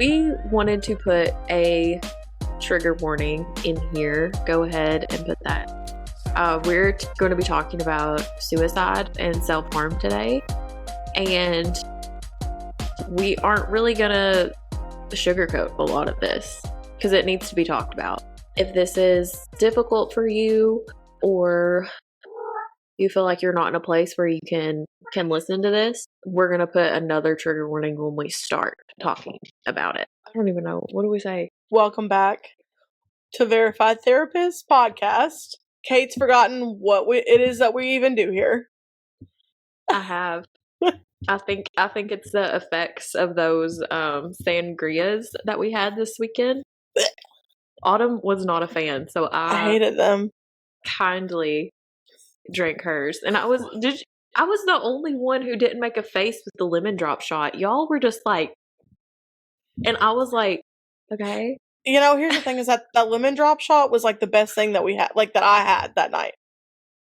We wanted to put a trigger warning in here. Go ahead and put that. We're going to be talking about suicide and self-harm today. And we aren't really going to sugarcoat a lot of this because it needs to be talked about. If this is difficult for you, or you feel like you're not in a place where you can listen to this, we're going to put another trigger warning when we start talking about it. I don't even know. What do we say? Welcome back to Verified Therapist Podcast. Kate's forgotten what it is that we even do here. I have. I think it's the effects of those sangrias that we had this weekend. Autumn was not a fan, so I hated them. Kindly drank hers, and I was the only one who didn't make a face with the lemon drop shot. Y'all were just like, and I was like, okay. You know, here's the thing: is that lemon drop shot was like the best thing that we had, like that I had that night.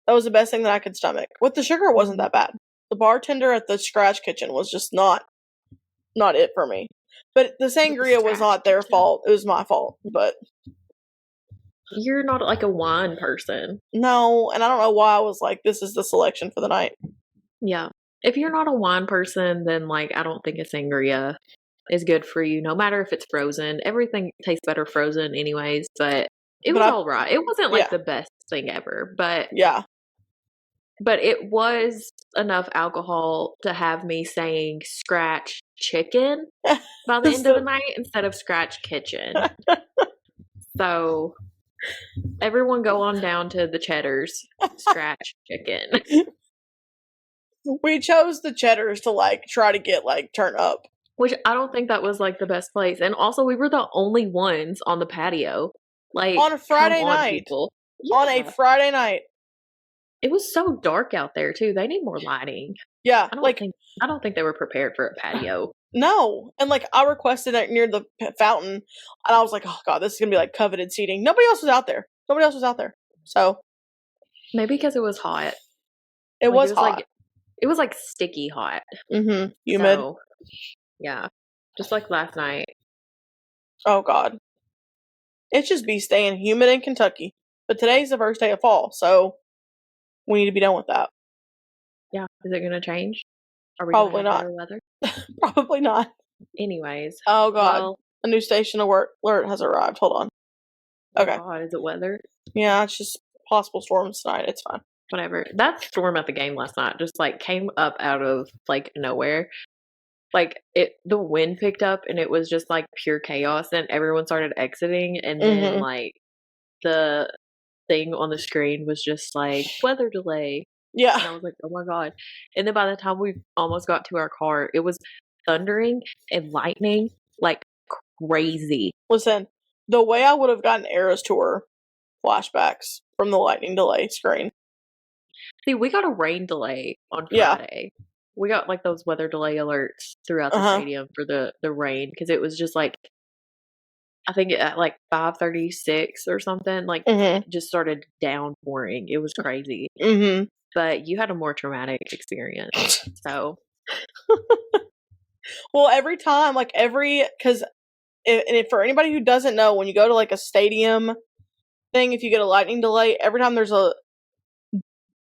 That was the best thing that I could stomach. With the sugar, it wasn't that bad. The bartender at the Scratch Kitchen was just not it for me. But the sangria was not their fault. It was my fault. But you're not like a wine person. No, and I don't know why I was like, this is the selection for the night. Yeah. If you're not a wine person, then like I don't think a sangria is good for you, no matter if it's frozen. Everything tastes better frozen anyways, but it was all right. It wasn't like the best thing ever, but yeah. But it was enough alcohol to have me saying Scratch Chicken by the end of the night instead of Scratch Kitchen. So everyone go on down to the Cheddar's Scratch Chicken. We chose the Cheddar's to like try to get like turn up. Which I don't think that was like the best place. And also we were the only ones on the patio. Like on a Friday night. Yeah. On a Friday night. It was so dark out there too. They need more lighting. Yeah. I don't think they were prepared for a patio. No. And like I requested it near the fountain and I was like, oh god, this is gonna be like coveted seating. Nobody else was out there. So maybe because it was hot. It was hot. It was like sticky hot. Mm-hmm. Humid. So, yeah. Just like last night. Oh god. It's just be staying humid in Kentucky. But today's the first day of fall, so we need to be done with that. Yeah. Is it going to change? Are we Probably gonna have not. better weather? Probably not. Anyways. Oh god. Well, a new station alert has arrived. Hold on. Okay. Oh god, is it weather? Yeah, it's just possible storms tonight. It's fine. Whatever. That storm at the game last night just like came up out of like nowhere. Like the wind picked up and it was just like pure chaos and everyone started exiting and then like the thing on the screen was just like weather delay. Yeah. And I was like, oh my god. And then by the time we almost got to our car, it was thundering and lightning like crazy. Listen, the way I would have gotten Eras Tour flashbacks from the lightning delay screen. See, we got a rain delay on Friday. Yeah. We got like those weather delay alerts throughout the stadium for the rain because it was just like I think at like 5:36 or something, like just started downpouring. It was crazy. Mm-hmm. But you had a more traumatic experience. So well, every time, like because for anybody who doesn't know, when you go to like a stadium thing, if you get a lightning delay, every time there's a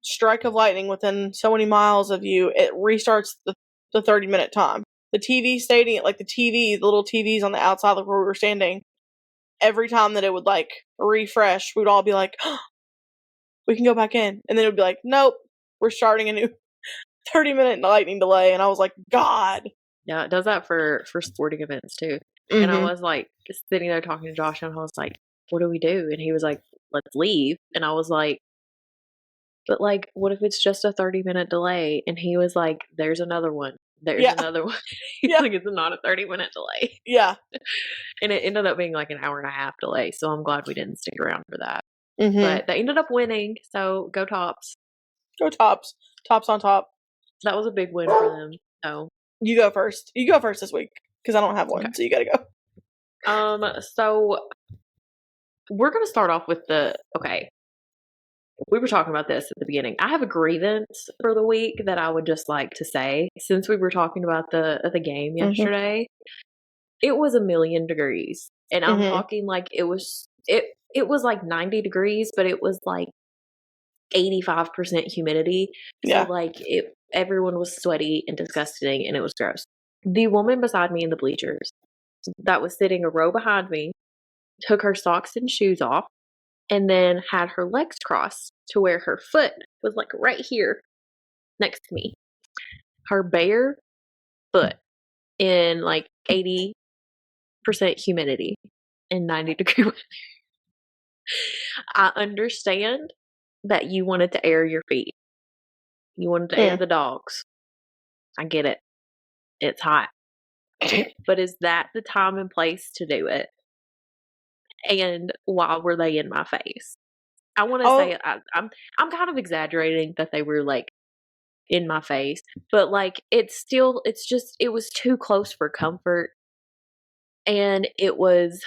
strike of lightning within so many miles of you, it restarts the 30-minute time. The TV stadium, like the little TVs on the outside of where we were standing, every time that it would like refresh, we'd all be like, oh, we can go back in. And then it would be like, nope, we're starting a new 30-minute lightning delay. And I was like, God. Yeah, it does that for sporting events too. Mm-hmm. And I was like sitting there talking to Josh and I was like, what do we do? And he was like, let's leave. And I was like, but like, what if it's just a 30-minute delay? And he was like, there's another one. There's another one. He's like, it's not a 30-minute delay. Yeah. And it ended up being like an hour and a half delay. So I'm glad we didn't stick around for that. Mm-hmm. But they ended up winning. So go Tops. Go Tops. Tops on top. That was a big win for them. So you go first. You go first this week because I don't have one. Okay. So you got to go. So we're going to start off with we were talking about this at the beginning. I have a grievance for the week that I would just like to say, since we were talking about the game yesterday. it was a million degrees. And I'm talking like it was like 90 degrees, but it was like 85% humidity. So like everyone was sweaty and disgusting and it was gross. The woman beside me in the bleachers that was sitting a row behind me took her socks and shoes off and then had her legs crossed to where her foot was like right here next to me. Her bare foot in like 80% humidity and 90-degree weather. I understand that you wanted to air your feet. You wanted to air the dogs. I get it. It's hot. But is that the time and place to do it? And why were they in my face? I want to say I'm kind of exaggerating that they were like in my face, but like it was too close for comfort, and it was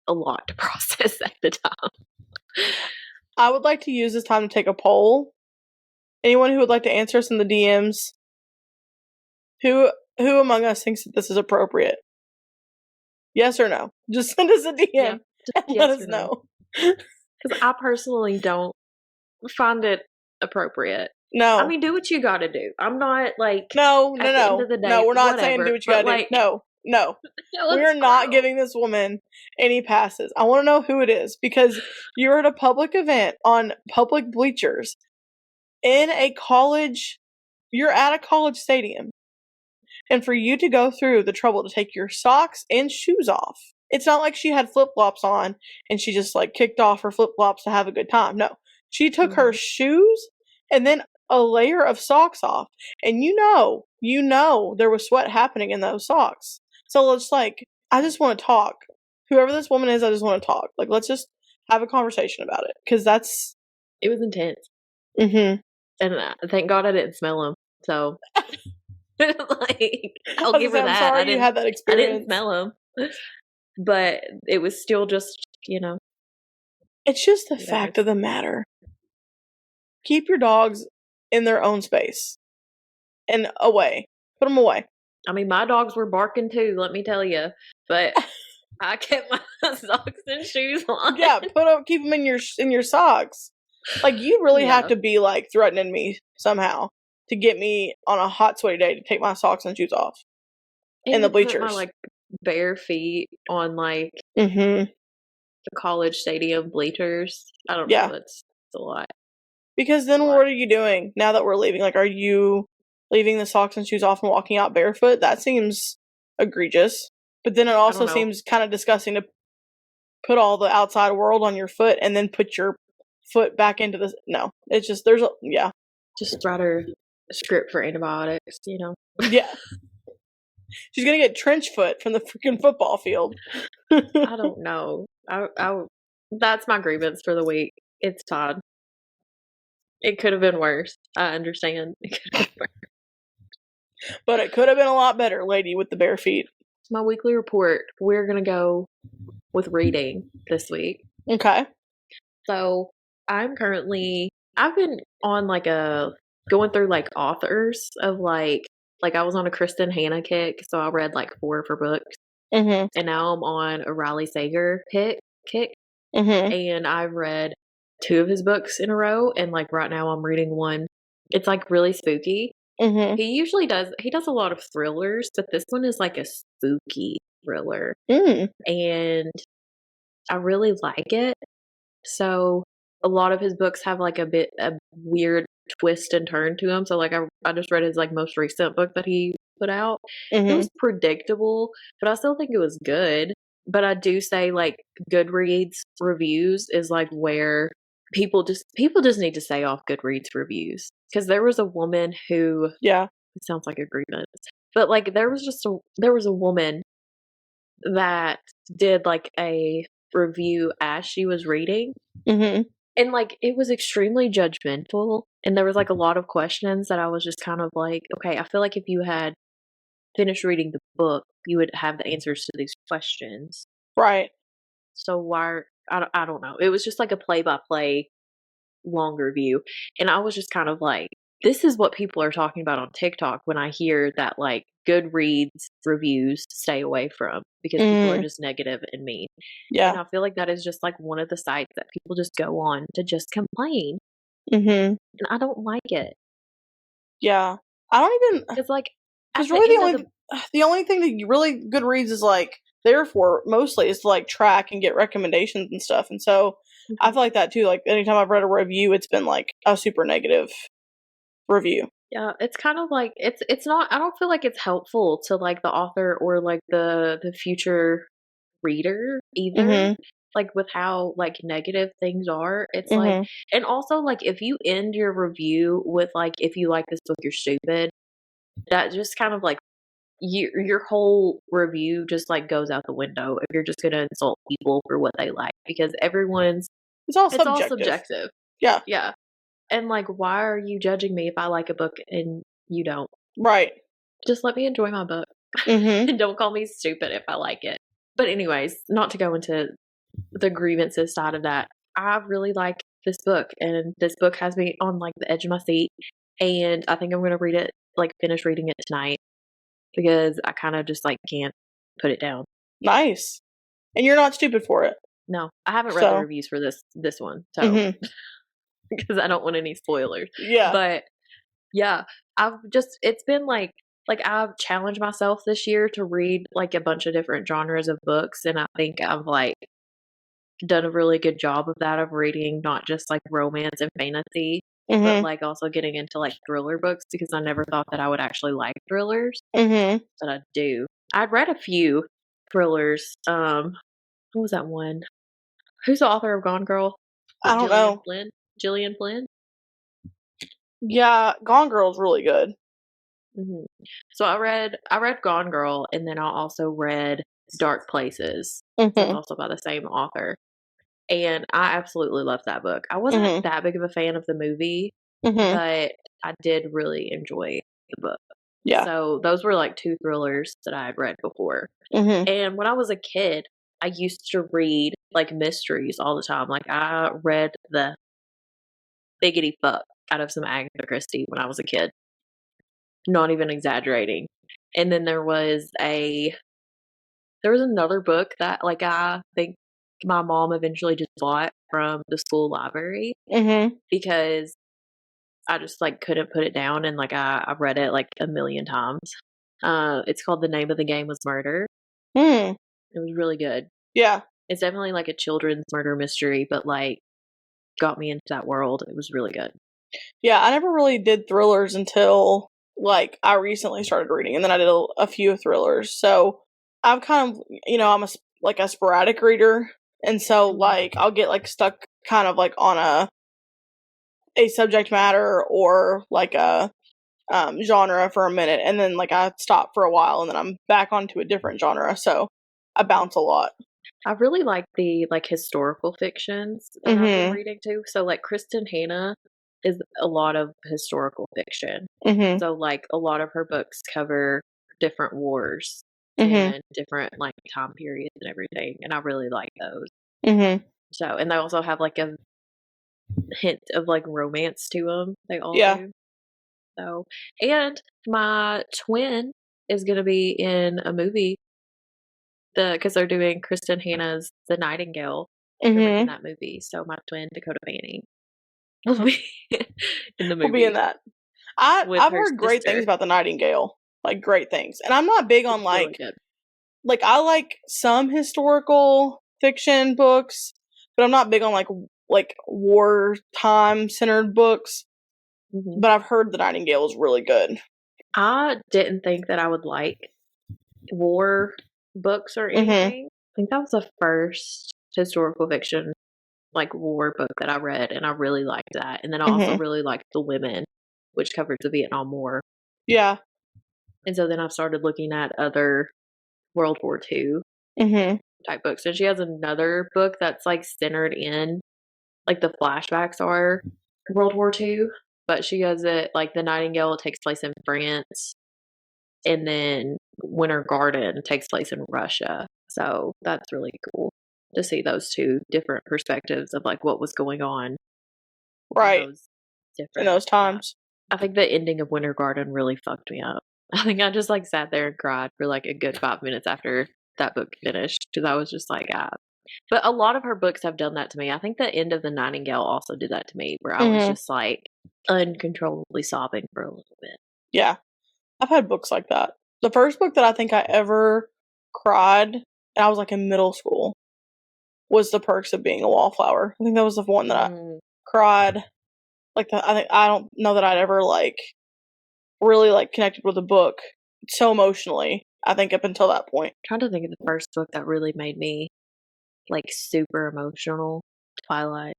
a lot to process at the time. I would like to use this time to take a poll. Anyone who would like to answer us in the DMs, who among us thinks that this is appropriate? Yes or no? Just send us a DM and let us know. Because I personally don't find it appropriate. No. I mean, do what you gotta do. I'm not like... No. At the end of the day, no, we're not whatever, saying do what you gotta like, do. No. We're not giving this woman any passes. I want to know who it is, because you're at a public event on public bleachers in a college... You're at a college stadium. And for you to go through the trouble to take your socks and shoes off. It's not like she had flip-flops on and she just like kicked off her flip-flops to have a good time. No. She took her shoes and then a layer of socks off. And you know there was sweat happening in those socks. So it's like, I just want to talk. Whoever this woman is, I just want to talk. Like, let's just have a conversation about it. Because it was intense. Mm-hmm. And thank God I didn't smell them. So... like, I'll give her that. Sorry you had that experience. I didn't smell them, but it was still just, It's just the fact of the matter. Keep your dogs in their own space and away. Put them away. I mean, my dogs were barking too, let me tell you, but I kept my socks and shoes on. Yeah, keep them in your socks. Like, you really have to be like threatening me somehow to get me on a hot, sweaty day to take my socks and shoes off in the bleachers. Put my like bare feet on like the college stadium bleachers. I don't know. It's a lot. Because then what are you doing now that we're leaving? Like, are you leaving the socks and shoes off and walking out barefoot? That seems egregious. But then it also seems kind of disgusting to put all the outside world on your foot and then put your foot back into the... No. It's just, Just write her a script for antibiotics, Yeah. She's gonna get trench foot from the freaking football field. I don't know. That's my grievance for the week. It's Todd. It could have been worse. I understand. It could have been worse. But it could have been a lot better, lady with the bare feet. My weekly report. We're gonna go with reading this week. Okay. So I've been on like going through like authors of like I was on a Kristen Hanna kick, so I read like 4 of her books. And now I'm on a Riley Sager kick. And I've read 2 of his books in a row, and like right now I'm reading one. It's like really spooky. He does a lot of thrillers, but this one is like a spooky thriller. And I really like it. So a lot of his books have like a weird twist and turn to them. So like I just read his like most recent book that he put out. It was predictable, but I still think it was good. But I do say like Goodreads reviews is like where people just need to say off Goodreads reviews, because there was a woman who it sounds like a grievance, but like there was a woman that did like a review as she was reading. And like it was extremely judgmental, and there was like a lot of questions that I was just kind of like, okay, I feel like if you had finished reading the book, you would have the answers to these questions, right? So why? I don't know. It was just like a play-by-play long review, and I was just kind of like, this is what people are talking about on TikTok when I hear that like Goodreads reviews stay away from because people are just negative and mean. Yeah. And I feel like that is just like one of the sites that people just go on to just complain. Mm-hmm. And I don't like it. Yeah. I don't even. It's like, because really the only thing that you really Goodreads is like there for mostly is to like track and get recommendations and stuff. And so I feel like that too. Like anytime I've read a review, it's been like a super negative review. Yeah, it's kind of like it's not. I don't feel like it's helpful to like the author or like the future reader either. Mm-hmm. Like with how like negative things are, it's Mm-hmm. like, and also like if you end your review with like, if you like this book, you're stupid. That just kind of like your whole review just like goes out the window if you're just gonna insult people for what they like, because It's all all subjective. subjective. Yeah. Yeah. And like, why are you judging me if I like a book and you don't? Right. Just let me enjoy my book. Mm-hmm. And don't call me stupid if I like it. But anyways, not to go into the grievances side of that, I really like this book, and this book has me on like the edge of my seat, and I think I'm gonna read it, like finish reading it tonight, because I kind of just like can't put it down. Nice. And you're not stupid for it. No, I haven't read the reviews for this one, so because I don't want any spoilers. Yeah. But yeah, it's been like I've challenged myself this year to read like a bunch of different genres of books, and I think I've like done a really good job of that, of reading not just like romance and fantasy, but like also getting into like thriller books, because I never thought that I would actually like thrillers. But I do. I'd read a few thrillers. What was that one? Who's the author of Gone Girl? I don't know. Gillian Flynn? Yeah, Gone Girl's really good. Mm-hmm. So I read Gone Girl, and then I also read Dark Places. That's also by the same author. And I absolutely loved that book. I wasn't that big of a fan of the movie, but I did really enjoy the book. Yeah. So those were like two thrillers that I had read before. And when I was a kid, I used to read like mysteries all the time. Like I read the biggity fuck out of some Agatha Christie when I was a kid. Not even exaggerating. And then there was another book that like I think my mom eventually just bought from the school library, because I just like couldn't put it down, and like I read it like a million times. It's called The Name of the Game Was Murder. It was really good. Yeah. It's definitely like a children's murder mystery, but like got me into that world. It was really good. Yeah, I never really did thrillers until like I recently started reading, and then I did a few thrillers. So I'm kind of, I'm a sporadic reader, and so like I'll get like stuck kind of like on a subject matter or like a genre for a minute, and then like I stop for a while, and then I'm back onto a different genre. So I bounce a lot. I really like the like historical fictions that I've been reading too. So like Kristen Hanna is a lot of historical fiction. So like a lot of her books cover different wars and different like time periods and everything, and I really like those. So, and they also have like a hint of like romance to them. They all do. So, and my twin is going to be in a movie, because they're doing Kristen Hanna's The Nightingale. They're making that movie. So my twin, Dakota Fanning, will be in the movie. Will be in that. I've heard great things about The Nightingale. Like great things. And I'm not big on like really like I like some historical fiction books, but I'm not big on like wartime centered books. But I've heard The Nightingale is really good. I didn't think that I would like war books or anything. I think that was the first historical fiction like war book that I read, and I really liked that. And then I also really liked The Women, which covers the Vietnam War. Yeah. And so then I've started looking at other World War II type books. And she has another book that's like centered in like the flashbacks are World War II, but she has it like The Nightingale takes place in France, and then Winter Garden takes place in Russia. So that's really cool to see those two different perspectives of like what was going on in those times. I think the ending of Winter Garden really fucked me up. I think I just like sat there and cried for like a good 5 minutes after that book finished because I was just like, ah. But a lot of her books have done that to me. I think the end of The Nightingale also did that to me, where I was just like uncontrollably sobbing for a little bit. Yeah. I've had books like that. The first book that I think I ever cried, and I was like in middle school, was The Perks of Being a Wallflower. I think that was the one that I cried. I don't know that I'd ever like really like connected with a book so emotionally. I think up until that point. I'm trying to think of the first book that really made me like super emotional. Twilight.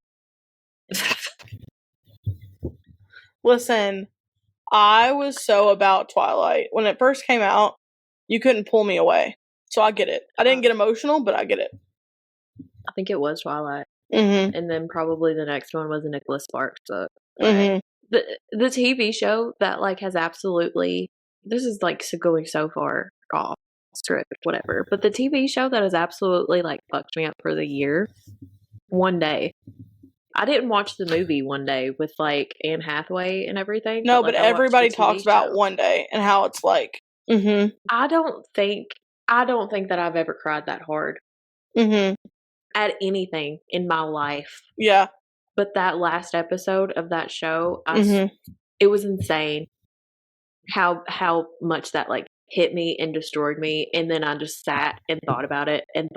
Listen, I was so about Twilight. When it first came out, you couldn't pull me away. So I get it. I didn't get emotional, but I get it. I think it was Twilight. Mm-hmm. And then probably the next one was a Nicholas Sparks book. Mm-hmm. The TV show that like has absolutely, this is like going so far off script, whatever. But the TV show that has absolutely like fucked me up for the year, One Day. I didn't watch the movie One Day with like Anne Hathaway and everything. No, but everybody talks about One Day and how it's like. Mm-hmm. I don't think that I've ever cried that hard. Mm-hmm. At anything in my life. Yeah. But that last episode of that show, it was insane how much that like hit me and destroyed me. And then I just sat and thought about it. And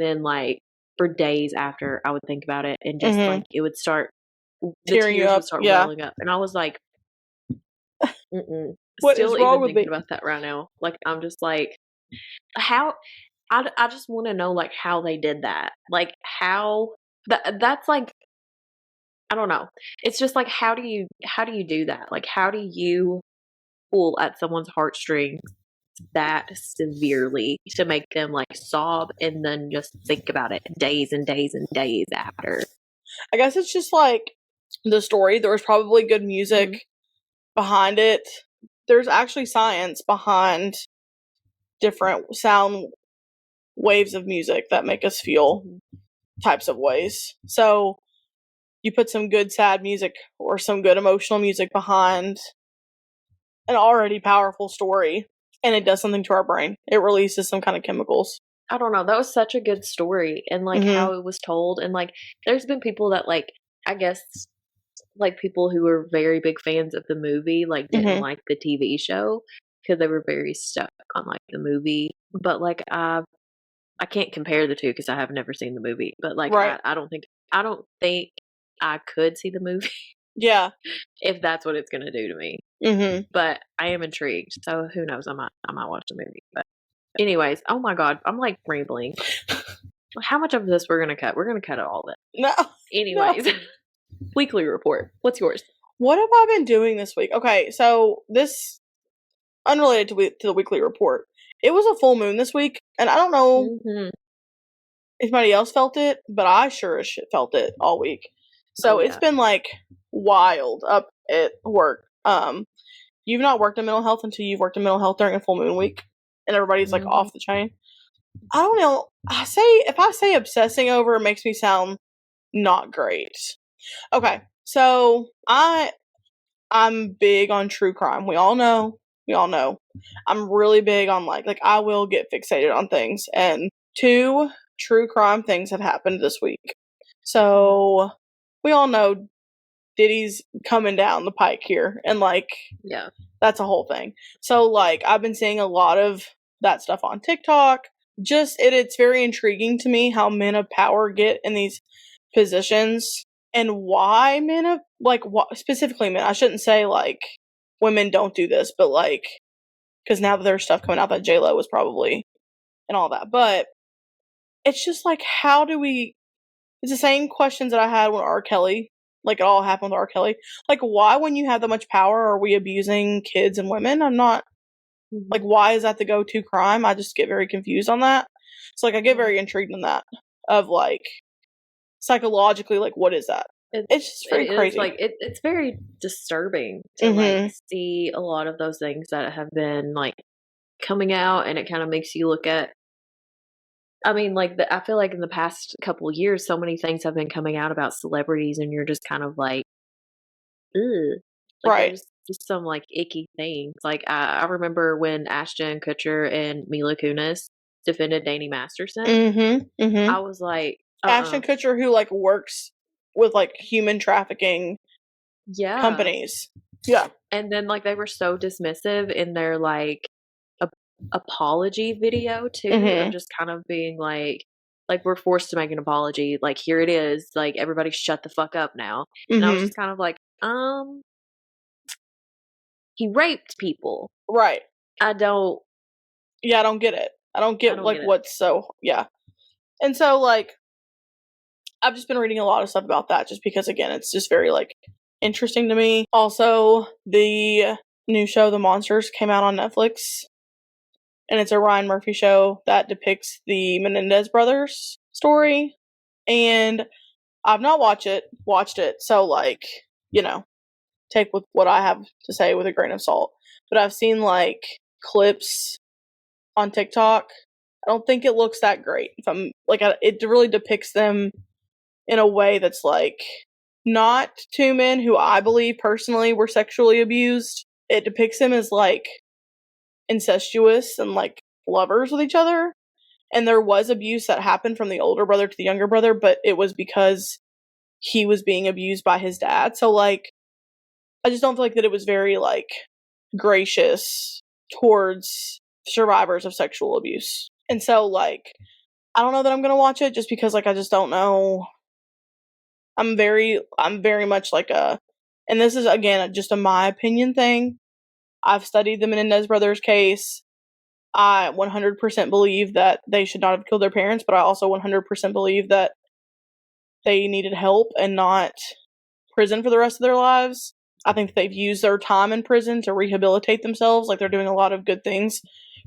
then like for days after I would think about it and just like it would start, the tears would start welling up. And I was like, What still is wrong even with thinking me? about that right now. Like I'm just like, how I just want to know like how they did that. Like how that's like, I don't know. It's just like how do you do that? Like how do you pull at someone's heartstrings that severely to make them like sob and then just think about it days and days and days after? I guess it's just like the story. There was probably good music behind it. There's actually science behind different sound waves of music that make us feel types of ways. So you put some good sad music or some good emotional music behind an already powerful story, and it does something to our brain. It releases some kind of chemicals. I don't know. That was such a good story, and like how it was told, and like there's been people that like, I guess like people who were very big fans of the movie like didn't like the TV show because they were very stuck on like the movie. But like I can't compare the two because I have never seen the movie. But like I don't think I could see the movie. Yeah. If that's what it's gonna do to me. But I am intrigued. So who knows? I might watch the movie. But anyways, oh my god, I'm like rambling. How much of this we're gonna cut? We're gonna cut it all of it. No. Anyways. No. Weekly report. What's yours? What have I been doing this week? Okay, so this unrelated to the weekly report. It was a full moon this week, and I don't know if anybody else felt it, but I sure as shit felt it all week. So it's been like wild up at work. You've not worked in mental health until you've worked in mental health during a full moon week, and everybody's like off the chain. I don't know. If I say obsessing over, it makes me sound not great. Okay, so I'm big on true crime. We all know. I'm really big on like I will get fixated on things, and 2 true crime things have happened this week. So we all know Diddy's coming down the pike here, and like that's a whole thing. So like I've been seeing a lot of that stuff on TikTok. Just it's very intriguing to me how men of power get in these positions. And why men of, like, specifically men, I shouldn't say, like, women don't do this, but, like, because now that there's stuff coming out that J-Lo was probably, and all that, but it's just, like, it's the same questions that I had when R. Kelly, like, it all happened with R. Kelly. Like, why, when you have that much power, are we abusing kids and women? I'm not, like, why is that the go-to crime? I just get very confused on that. So, like, I get very intrigued in that, of, like, psychologically, like, what is that? It's just very crazy. Like it's very disturbing to like see a lot of those things that have been like coming out, and it kind of makes you look at. I mean, like I feel like in the past couple of years, so many things have been coming out about celebrities, and you're just kind of like, ugh. Like, right? just some like icky things. Like I remember when Ashton Kutcher and Mila Kunis defended Danny Masterson. I was like, Ashton Kutcher, who like works with like human trafficking companies. Yeah. And then like they were so dismissive in their like apology video too, of just kind of being like we're forced to make an apology. Like here it is. Like everybody shut the fuck up now. And I was just kind of like, he raped people. Right. I don't get it. I don't get what's so, yeah. And so like, I've just been reading a lot of stuff about that just because, again, it's just very like interesting to me. Also, the new show, The Monsters, came out on Netflix. And it's a Ryan Murphy show that depicts the Menendez brothers story. And I've not watched it. So like, take with what I have to say with a grain of salt. But I've seen like clips on TikTok. I don't think it looks that great. If I'm like, it really depicts them in a way that's like not two men who I believe personally were sexually abused. It depicts them as like incestuous and like lovers with each other. And there was abuse that happened from the older brother to the younger brother, but it was because he was being abused by his dad. So like, I just don't feel like that it was very like gracious towards survivors of sexual abuse. And so like, I don't know that I'm gonna watch it just because like I just don't know. I'm very much like and this is again just a my opinion thing. I've studied the Menendez brothers case. I 100% believe that they should not have killed their parents, but I also 100% believe that they needed help and not prison for the rest of their lives. I think that they've used their time in prison to rehabilitate themselves. Like, they're doing a lot of good things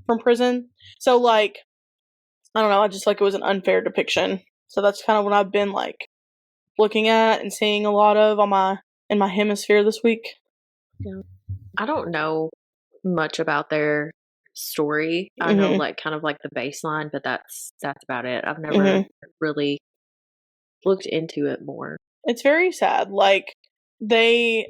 from prison. So, like, I don't know, I just like it was an unfair depiction. So that's kind of what I've been, like, looking at and seeing a lot of in my hemisphere this week. Yeah. I don't know much about their story. I know like kind of like the baseline, but that's about it. I've never really looked into it more. It's very sad. Like, they,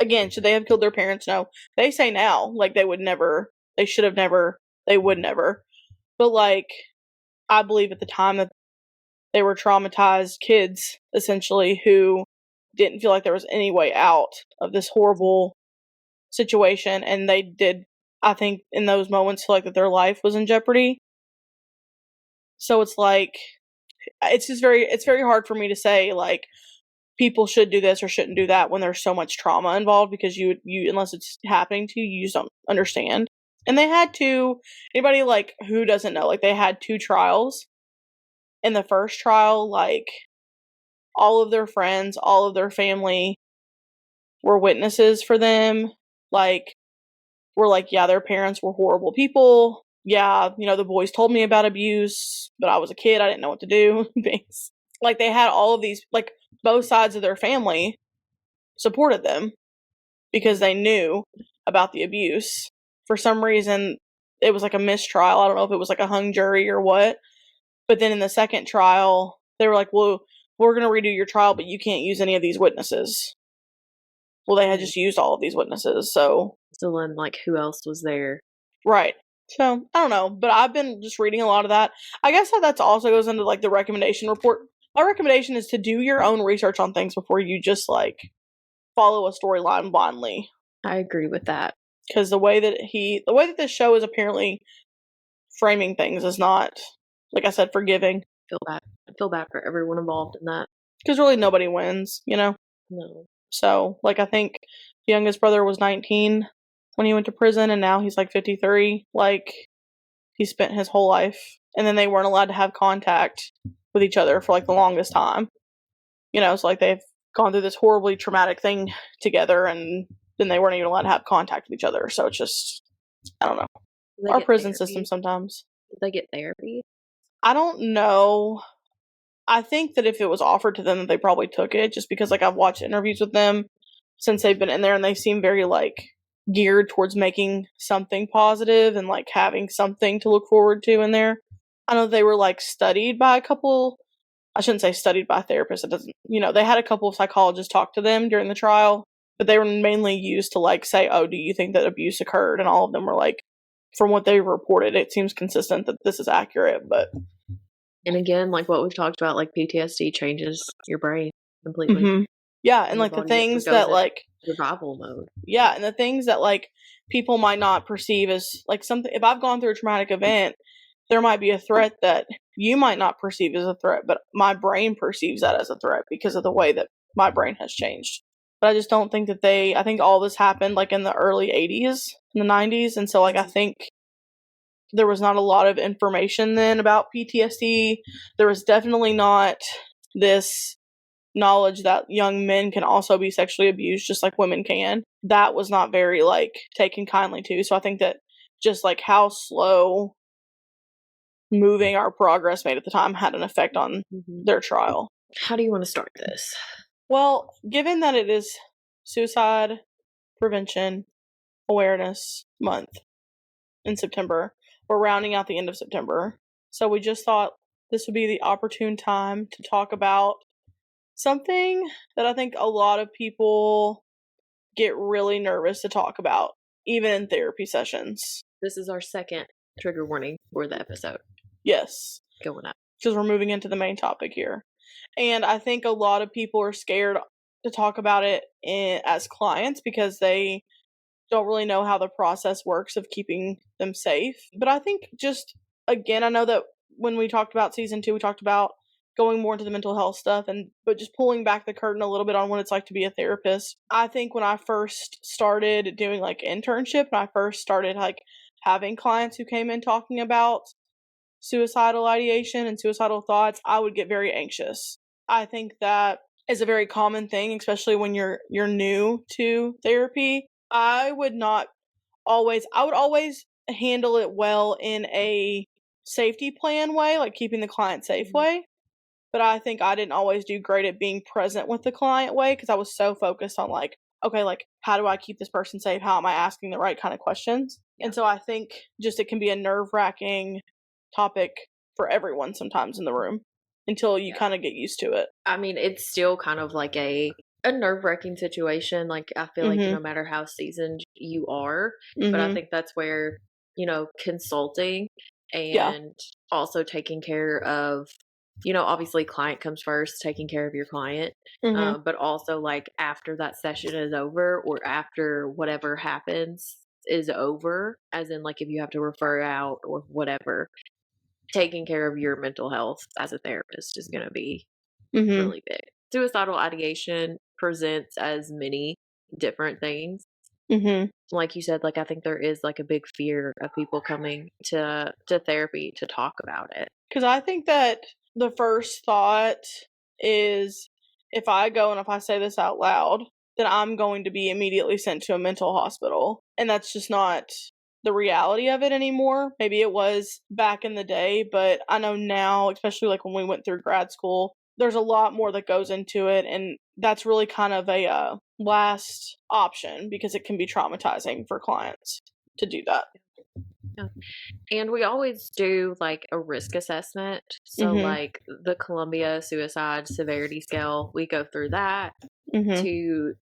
again, should they have killed their parents? No. They say now, like, they would never, they should have never, they would never. But, like, I believe at the time that they were traumatized kids, essentially, who didn't feel like there was any way out of this horrible situation, and they did, I think, in those moments, feel like that their life was in jeopardy. So it's like, it's very hard for me to say, like, people should do this or shouldn't do that when there's so much trauma involved, because you unless it's happening to you, you just don't understand. And they had anybody like who doesn't know, like, they had 2 trials. In the first trial, like, all of their friends, all of their family were witnesses for them. Like, were like, yeah, their parents were horrible people. Yeah, the boys told me about abuse, but I was a kid, I didn't know what to do. Like, they had all of these, like, both sides of their family supported them because they knew about the abuse. For some reason, it was like a mistrial. I don't know if it was like a hung jury or what. But then in the second trial, they were like, well, we're going to redo your trial, but you can't use any of these witnesses. Well, they had just used all of these witnesses, so then, like, who else was there? Right. So, I don't know, but I've been just reading a lot of that. I guess that also goes into, like, the recommendation report. My recommendation is to do your own research on things before you just, like, follow a storyline blindly. I agree with that. Because the way that this show is apparently framing things is not, like I said, forgiving. I feel bad for everyone involved in that. Because really nobody wins, No. So, like, I think the youngest brother was 19 when he went to prison, and now he's, like, 53. Like, he spent his whole life, and then they weren't allowed to have contact with each other for, like, the longest time. So, like, they've gone through this horribly traumatic thing together, and then they weren't even allowed to have contact with each other. So it's just, I don't know. Our prison system sometimes. Did they get therapy? I don't know. I think that if it was offered to them, that they probably took it, just because, like, I've watched interviews with them since they've been in there, and they seem very, like, geared towards making something positive and, like, having something to look forward to in there. I know they were, like, studied by a couple, I shouldn't say studied by therapists, it doesn't, they had a couple of psychologists talk to them during the trial, but they were mainly used to like say, oh, do you think that abuse occurred? And all of them were like, from what they reported, it seems consistent that this is accurate. But and again, like what we've talked about, like PTSD changes your brain completely. Yeah, and like the things that like survival mode. Yeah, and the things that like people might not perceive as like something. If I've gone through a traumatic event, there might be a threat that you might not perceive as a threat, but my brain perceives that as a threat because of the way that my brain has changed. But I just don't think that I think all this happened like in the early 80s, in the 90s, and so like I think there was not a lot of information then about PTSD. There was definitely not this knowledge that young men can also be sexually abused just like women can. That was not very like taken kindly to. So I think that just like how slow moving our progress made at the time had an effect on their trial. How do you want to start this? Well, given that it is Suicide Prevention Awareness Month in September, we're rounding out the end of September. So we just thought this would be the opportune time to talk about something that I think a lot of people get really nervous to talk about, even in therapy sessions. This is our second trigger warning for the episode. Yes. Going up. Because we're moving into the main topic here. And I think a lot of people are scared to talk about it as clients because they don't really know how the process works of keeping them safe. But I think just, again, I know that when we talked about season 2, we talked about going more into the mental health stuff, but just pulling back the curtain a little bit on what it's like to be a therapist. I think when I first started doing like internship, and I first started like having clients who came in talking about suicidal ideation and suicidal thoughts, I would get very anxious. I think that is a very common thing, especially when you're new to therapy. I would always handle it well in a safety plan way, like keeping the client safe way. But I think I didn't always do great at being present with the client way because I was so focused on like, okay, like how do I keep this person safe? How am I asking the right kind of questions? And so I think just it can be a nerve-wracking topic for everyone sometimes in the room until you kind of get used to it. I mean, it's still kind of like a nerve-wracking situation. Like, I feel like no matter how seasoned you are, but I think that's where, consulting and also taking care of, obviously client comes first, taking care of your client, but also like after that session is over or after whatever happens is over, as in like if you have to refer out or whatever, taking care of your mental health as a therapist is going to be really big. Suicidal ideation presents as many different things. Like you said, like I think there is like a big fear of people coming to therapy to talk about it. Because I think that the first thought is if I go and if I say this out loud, then I'm going to be immediately sent to a mental hospital. And that's just not the reality of it anymore. Maybe it was back in the day, but I know now, especially like when we went through grad school, there's a lot more that goes into it, and that's really kind of a last option because it can be traumatizing for clients to do that. Yeah. And we always do like a risk assessment. So like the Columbia Suicide Severity Scale, we go through that to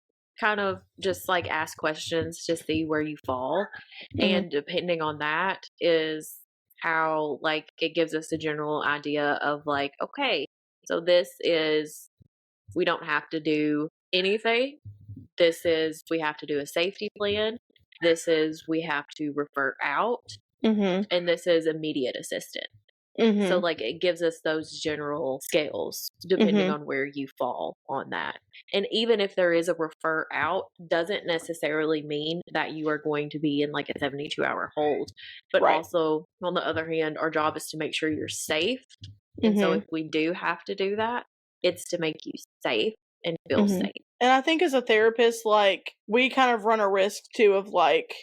kind of just like ask questions to see where you fall. And depending on that is how like it gives us a general idea of like, okay, so this is, we don't have to do anything. This is, we have to do a safety plan. This is, we have to refer out. And this is immediate assistance. So like it gives us those general scales depending on where you fall on that. And even if there is a refer out, doesn't necessarily mean that you are going to be in like a 72-hour hold. But also on the other hand, our job is to make sure you're safe. And so if we do have to do that, it's to make you safe and feel safe. And I think as a therapist, like we kind of run a risk too of like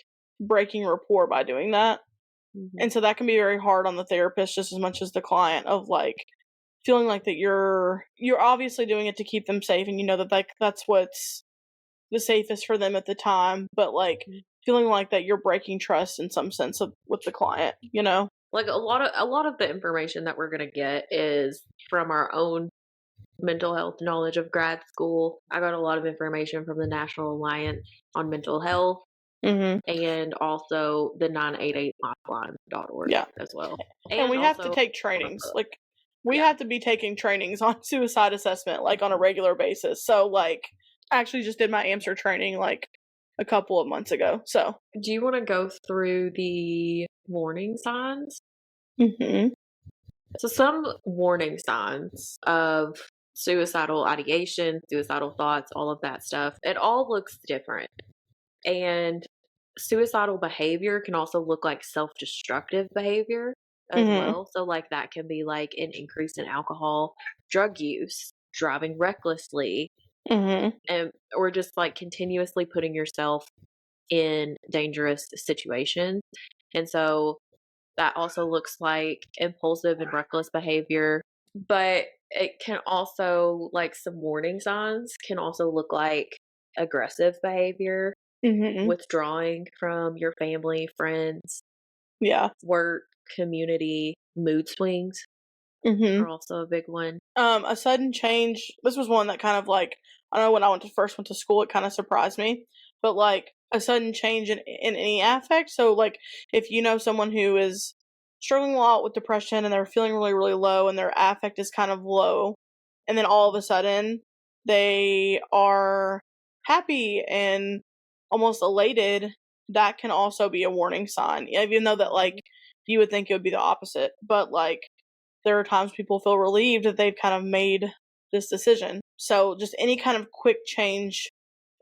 breaking rapport by doing that. And so that can be very hard on the therapist just as much as the client, of like feeling like that you're obviously doing it to keep them safe, and you know that like that's what's the safest for them at the time, but like feeling like that you're breaking trust in some sense with the client, Like a lot of the information that we're going to get is from our own mental health knowledge of grad school. I got a lot of information from the National Alliance on Mental Health and also the 988lifeline.org Yeah. as well. And we have to also take trainings. Like, we have to be taking trainings on suicide assessment, like, on a regular basis. So, like, I actually just did my AMSR training, like, a couple of months ago. So, do you want to go through the warning signs? So some warning signs of suicidal ideation, suicidal thoughts, all of that stuff, it all looks different. And suicidal behavior can also look like self-destructive behavior as well. So like that can be like an increase in alcohol, drug use, driving recklessly, and or just like continuously putting yourself in dangerous situations. And so that also looks like impulsive and reckless behavior. But it can also, like, some warning signs can also look like aggressive behavior, withdrawing from your family, friends, work, community, mood swings are also a big one. A sudden change. This was one that kind of, like, I don't know, when I first went to school, it kind of surprised me. But, like, a sudden change in any affect. So, like, if you know someone who is struggling a lot with depression and they're feeling really, really low and their affect is kind of low, and then all of a sudden they are happy and almost elated, that can also be a warning sign. Even though that, like, you would think it would be the opposite. But, like, there are times people feel relieved that they've kind of made this decision. So just any kind of quick change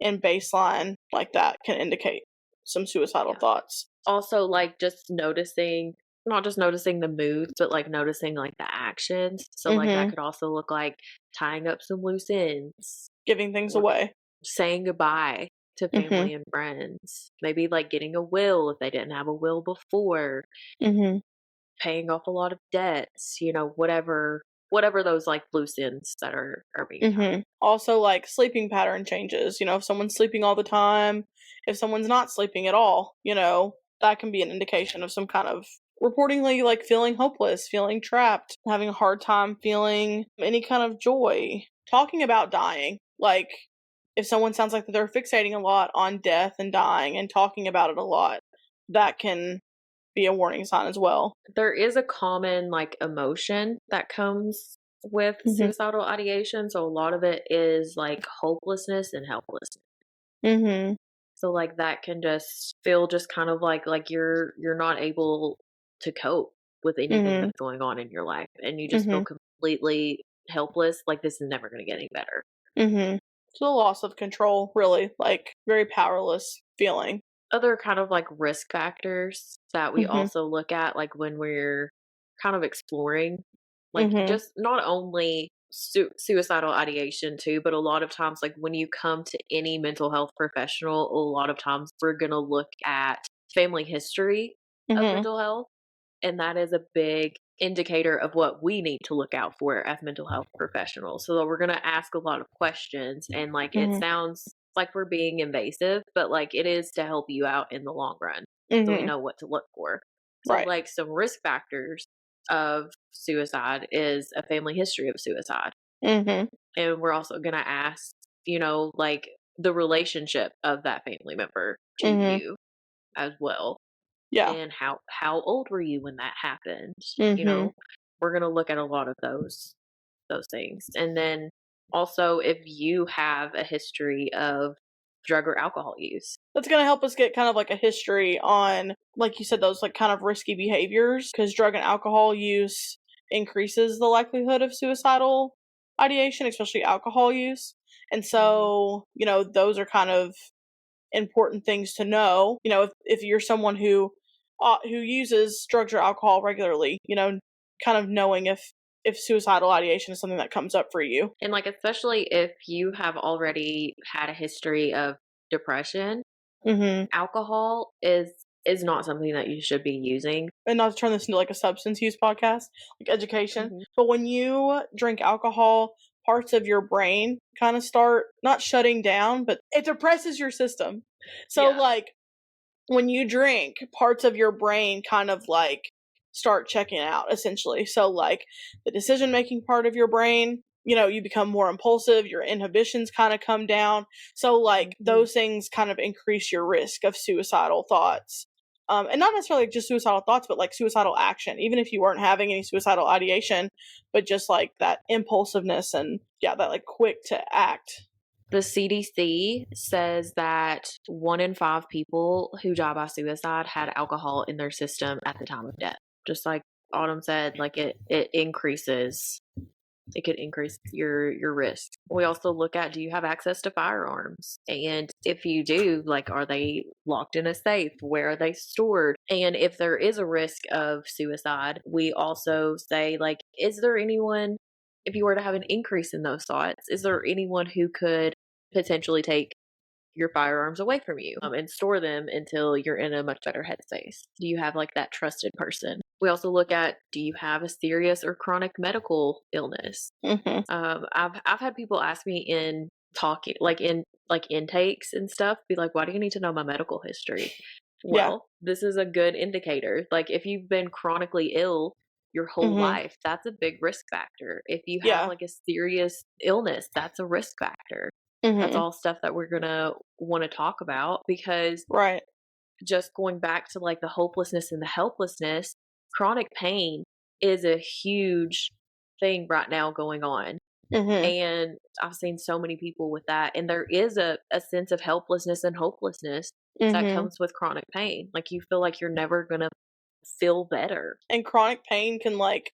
in baseline like that can indicate some suicidal thoughts. Also, like, just noticing, not just noticing the moods, but like noticing like the actions. So like that could also look like tying up some loose ends, giving things away, saying goodbye to family and friends, maybe like getting a will if they didn't have a will before, paying off a lot of debts, you know, whatever those like loose ends that are being tied. Also, like, sleeping pattern changes. You know, if someone's sleeping all the time, if someone's not sleeping at all, you know, that can be an indication of some kind of reportedly, like, feeling hopeless, feeling trapped, having a hard time feeling any kind of joy, talking about dying. Like, if someone sounds like they're fixating a lot on death and dying and talking about it a lot, that can be a warning sign as well. There is a common, like, emotion that comes with suicidal ideation. So a lot of it is like hopelessness and helplessness. So like that can just feel just kind of like you're not able to cope with anything that's going on in your life, and you just feel completely helpless. Like this is never going to get any better. It's a loss of control, really, like very powerless feeling. Other kind of like risk factors that we also look at, like when we're kind of exploring, like just not only suicidal ideation too, but a lot of times, like when you come to any mental health professional, a lot of times we're going to look at family history of mental health. And that is a big indicator of what we need to look out for as mental health professionals. So we're going to ask a lot of questions, and like it sounds like we're being invasive, but like it is to help you out in the long run. So we know what to look for. So like some risk factors of suicide is a family history of suicide. And we're also going to ask, you know, like the relationship of that family member to you as well. Yeah. And how old were you when that happened? You know, we're going to look at a lot of those things. And then also if you have a history of drug or alcohol use. That's going to help us get kind of like a history on, like you said, those like kind of risky behaviors, because drug and alcohol use increases the likelihood of suicidal ideation, especially alcohol use. And so, you know, those are kind of important things to know. You know, if you're someone who uses drugs or alcohol regularly, you know, kind of knowing if suicidal ideation is something that comes up for you. And like, especially if you have already had a history of depression, alcohol is not something that you should be using. And not to turn this into like a substance use podcast, like education, but when you drink alcohol, parts of your brain kind of start not shutting down, but it depresses your system. So like when you drink, parts of your brain kind of like start checking out, essentially. So like the decision making part of your brain you become more impulsive, your inhibitions kind of come down. So, like, those things kind of increase your risk of suicidal thoughts. And not necessarily just suicidal thoughts, but like suicidal action. Even if you weren't having any suicidal ideation, but just like that impulsiveness and, that like quick to act. The CDC says that 1 in 5 people who die by suicide had alcohol in their system at the time of death. Just like Autumn said, like it increases. It could increase your risk. We also look at, do you have access to firearms? And if you do, like, are they locked in a safe? Where are they stored? And if there is a risk of suicide, we also say, like, is there anyone, if you were to have an increase in those thoughts, is there anyone who could potentially take your firearms away from you and store them until you're in a much better headspace? Do you have like that trusted person? We also look at, do you have a serious or chronic medical illness? I've had people ask me in talking, like in like intakes and stuff, be like, why do you need to know my medical history? Well, this is a good indicator. Like, if you've been chronically ill your whole life, that's a big risk factor. If you have like a serious illness, that's a risk factor. That's all stuff that we're gonna want to talk about, because just going back to like the hopelessness and the helplessness, chronic pain is a huge thing right now going on. And I've seen so many people with that, and there is a sense of helplessness and hopelessness that comes with chronic pain. Like, you feel like you're never gonna feel better. And chronic pain can like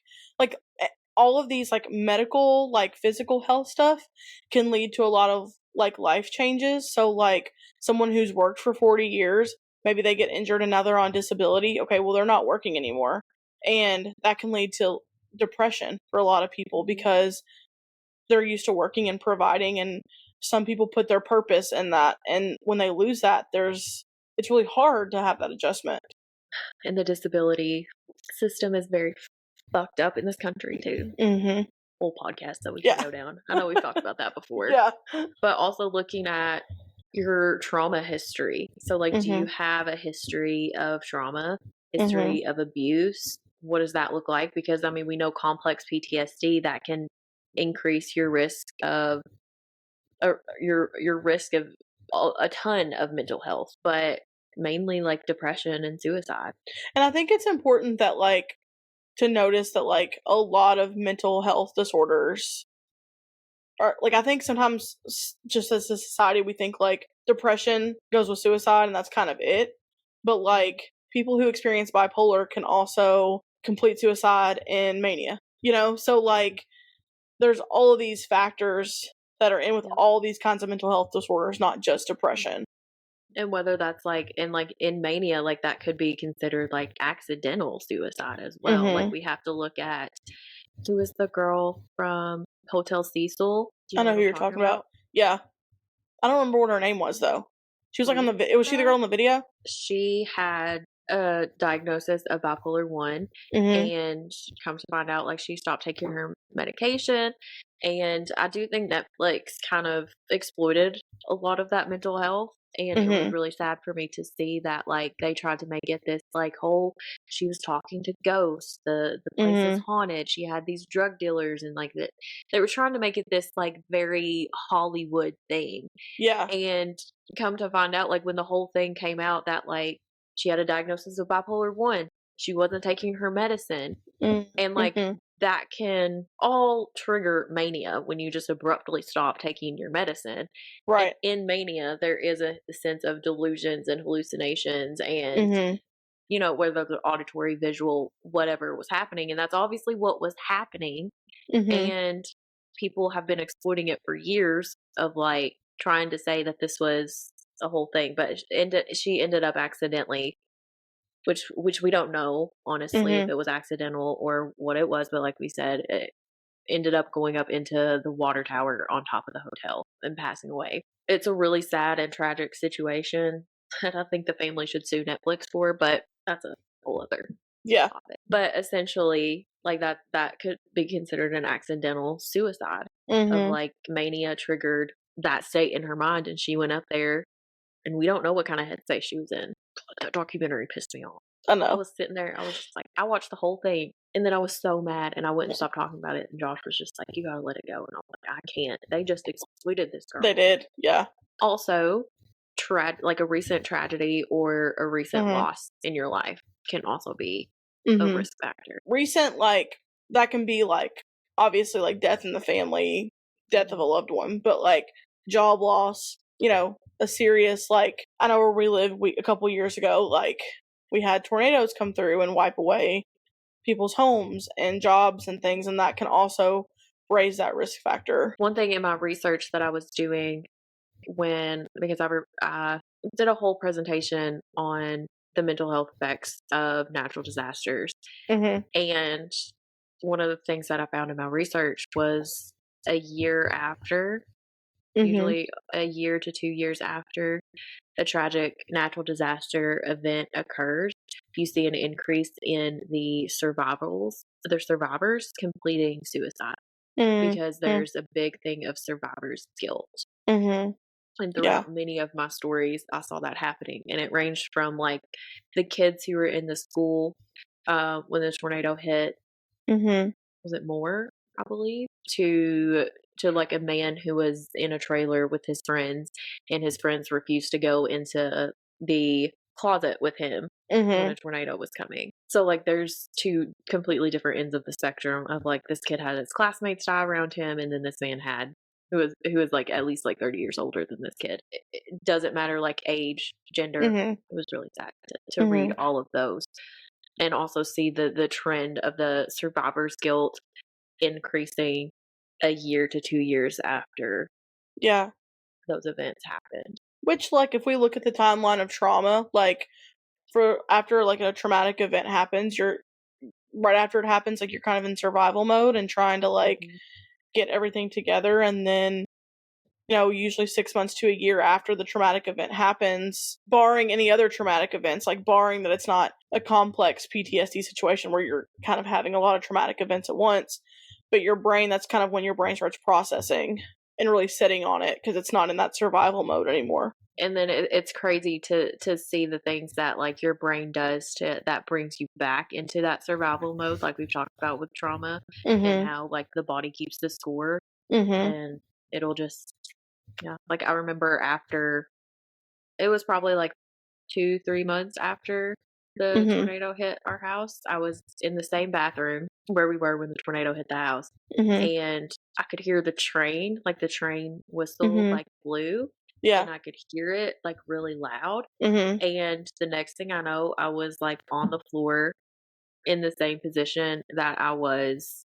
all of these like medical, like physical health stuff can lead to a lot of like life changes. So like someone who's worked for 40 years, maybe they get injured and now they're on disability. Okay, well, they're not working anymore. And that can lead to depression for a lot of people because they're used to working and providing, and some people put their purpose in that. And when they lose that, it's really hard to have that adjustment. And the disability system is very fucked up in this country too. Whole podcast that we can go down. I know we've talked about that before. But also looking at your trauma history. So like, do you have a history of trauma, history of abuse? What does that look like? Because I mean, we know complex PTSD, that can increase your risk of your risk of a ton of mental health, but mainly like depression and suicide. And I think it's important that like to notice that like a lot of mental health disorders are like, I think sometimes just as a society we think like depression goes with suicide and that's kind of it, but like people who experience bipolar can also complete suicide and mania, so like there's all of these factors that are in with all these kinds of mental health disorders, not just depression. And whether that's like in mania, like that could be considered like accidental suicide as well. Like, we have to look at, who is the girl from Hotel Cecil? I know who you're talking about. Yeah. I don't remember what her name was though. She was like was she the girl in the video? She had a diagnosis of bipolar 1 and come to find out, like, she stopped taking her medication. And I do think Netflix kind of exploited a lot of that mental health. And it was really sad for me to see that, like, they tried to make it this, like, whole, she was talking to ghosts, the place is haunted, she had these drug dealers, and, like, they were trying to make it this, like, very Hollywood thing. And come to find out, like, when the whole thing came out that, like, she had a diagnosis of bipolar 1, she wasn't taking her medicine. And, like, that can all trigger mania when you just abruptly stop taking your medicine. And in mania, there is a sense of delusions and hallucinations and, whether the auditory, visual, whatever was happening. And that's obviously what was happening. And people have been exploiting it for years of, like, trying to say that this was a whole thing. But she ended up accidentally, which we don't know, honestly, if it was accidental or what it was. But like we said, it ended up going up into the water tower on top of the hotel and passing away. It's a really sad and tragic situation that I think the family should sue Netflix for, but that's a whole other topic. But essentially, like, that could be considered an accidental suicide of, like, mania triggered that state in her mind, and she went up there and we don't know what kind of headspace she was in. That documentary pissed me off. I know. I was sitting there, I was just like, I watched the whole thing, and then I was so mad, and I wouldn't stop talking about it, and Josh was just like, you gotta let it go, and I was like, I can't. They just exploited this girl. They did, yeah. Also, like a recent tragedy or a recent loss in your life can also be a risk factor. Recent, like, that can be, like, obviously, like, death in the family, death of a loved one, but, like, job loss, you know, a serious, like, I know where we live, a couple years ago, like, we had tornadoes come through and wipe away people's homes and jobs and things, and that can also raise that risk factor. One thing in my research that I was doing because I did a whole presentation on the mental health effects of natural disasters. And one of the things that I found in my research was a year after, usually a year to 2 years after a tragic natural disaster event occurs, you see an increase in the survivors completing suicide because there's a big thing of survivor's guilt. And throughout many of my stories, I saw that happening. And it ranged from, like, the kids who were in the school when the tornado hit. Was it more, I believe? To like a man who was in a trailer with his friends, and his friends refused to go into the closet with him when a tornado was coming. So, like, there's two completely different ends of the spectrum of, like, this kid had his classmates die around him, and then this man had who was like at least like 30 years older than this kid. It doesn't matter, like, age, gender. It was really sad to read all of those and also see the trend of the survivor's guilt increasing a year to 2 years after those events happened. Which, like, if we look at the timeline of trauma, like, after, like, a traumatic event happens, right after it happens, like, you're kind of in survival mode and trying to, like, get everything together, and then, you know, usually 6 months to a year after the traumatic event happens, barring any other traumatic events, like, barring that it's not a complex PTSD situation where you're kind of having a lot of traumatic events at once, but your brain, that's kind of when your brain starts processing and really sitting on it because it's not in that survival mode anymore. And then it's crazy to see the things that, like, your brain does that brings you back into that survival mode, like we've talked about with trauma, and how, like, the body keeps the score, and it'll just, like, I remember after, it was probably like 2-3 months after the tornado hit our house, I was in the same bathroom where we were when the tornado hit the house, and I could hear the train, like the train whistle, like, blew. And I could hear it, like, really loud. And the next thing I know, I was, like, on the floor in the same position that I was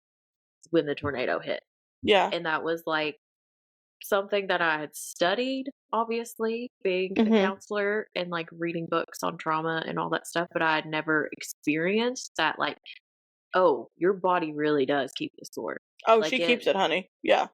when the tornado hit. And that was, like, something that I had studied, obviously, being a counselor and, like, reading books on trauma and all that stuff, but I had never experienced that, like, oh, your body really does keep the score. Oh, like, she keeps it, honey. Yeah.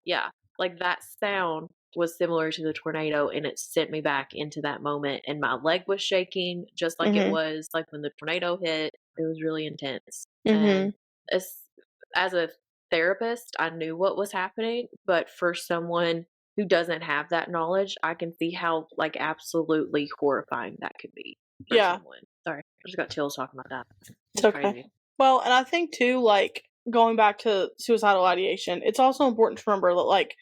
Like, that sound was similar to the tornado, and it sent me back into that moment, and my leg was shaking just like it was like when the tornado hit. It was really intense. And as a therapist, I knew what was happening, but for someone who doesn't have that knowledge, I can see how, like, absolutely horrifying that could be for someone. Sorry, I just got chills talking about that. It's okay. Crazy. Well, and I think too, like, going back to suicidal ideation, it's also important to remember that, like,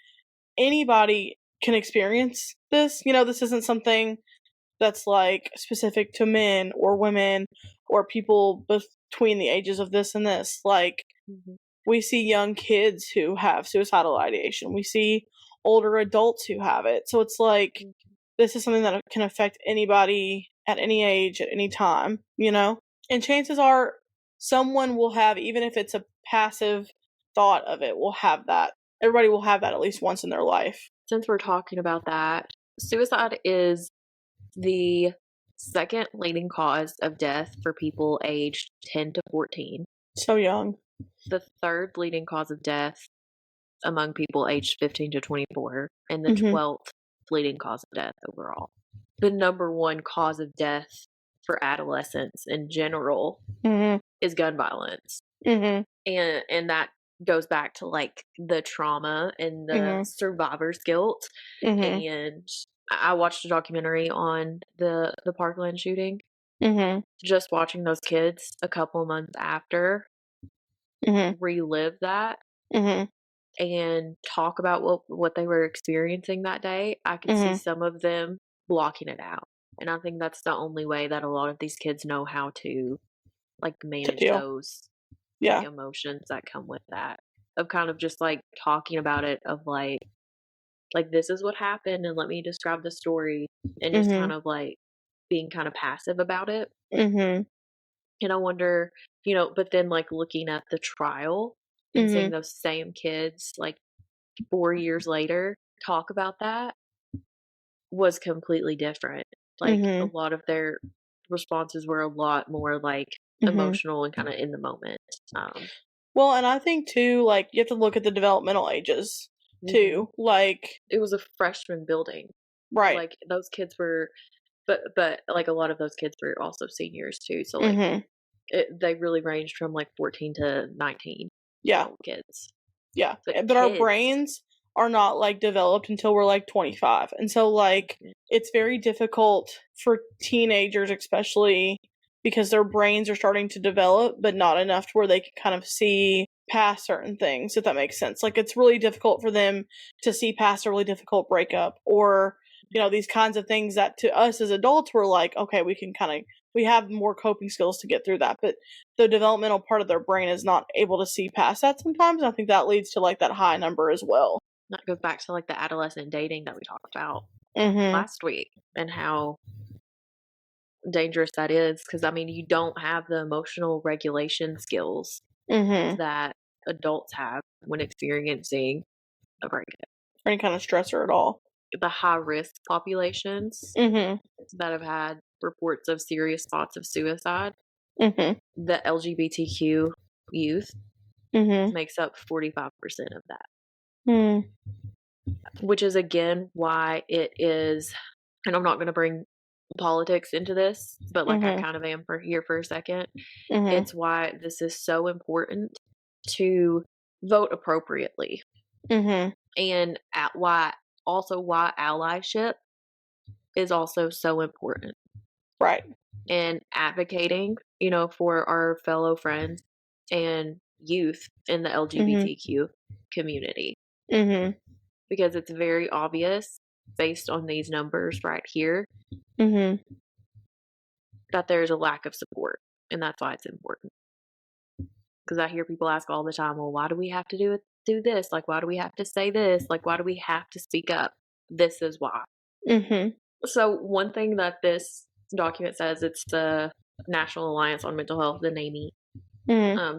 anybody can experience this. You know, this isn't something that's, like, specific to men or women or people between the ages of this and this. Like, we see young kids who have suicidal ideation. We see older adults who have it. So it's like, this is something that can affect anybody at any age, at any time, you know? And chances are someone will have, even if it's a passive thought of it, will have that. Everybody will have that at least once in their life. Since we're talking about that, suicide is the second leading cause of death for people aged 10 to 14. So young. The third leading cause of death among people aged 15 to 24, and the 12th leading cause of death overall. The number one cause of death for adolescents in general is gun violence. And that goes back to, like, the trauma and the survivor's guilt and I watched a documentary on the Parkland shooting. Mm-hmm. Just watching those kids a couple months after relive that and talk about what they were experiencing that day, I could see some of them blocking it out. And I think that's the only way that a lot of these kids know how to like manage those like emotions that come with that. Of kind of just like talking about it, of like this is what happened and let me describe the story, and just kind of like being kind of passive about it. And I wonder, but then like looking at the trial and seeing those same kids like 4 years later talk about that was completely different. Like a lot of their responses were a lot more like emotional and kind of in the moment. Well, and I think too, like, you have to look at the developmental ages too. Like, it was a freshman building, right? Like those kids were, but like a lot of those kids were also seniors too. So like they really ranged from like 14 to 19 year old kids. Yeah, but our brains are not like developed until we're like 25, and so like it's very difficult for teenagers, especially because their brains are starting to develop, but not enough to where they can kind of see past certain things, if that makes sense. Like, it's really difficult for them to see past a really difficult breakup, or these kinds of things that to us as adults we're like, okay, we have more coping skills to get through that, but the developmental part of their brain is not able to see past that sometimes. And I think that leads to like that high number as well. That goes back to like the adolescent dating that we talked about last week, and how dangerous that is, because I mean you don't have the emotional regulation skills that adults have when experiencing a breakup or any kind of stressor at all. The high risk populations that have had reports of serious thoughts of suicide, the LGBTQ youth makes up 45% of that, which is again why it is, and I'm not going to bring politics into this, but like I kind of am here for a second. It's why this is so important to vote appropriately, and why allyship is also so important, right? And advocating, for our fellow friends and youth in the LGBTQ community, because it's very obvious based on these numbers right here that there's a lack of support, and that's why it's important. Because I hear people ask all the time, well, why do we have to do this? Like, why do we have to say this? Like, why do we have to speak up? This is why. So one thing that this document says, it's the National Alliance on Mental Health, the NAMI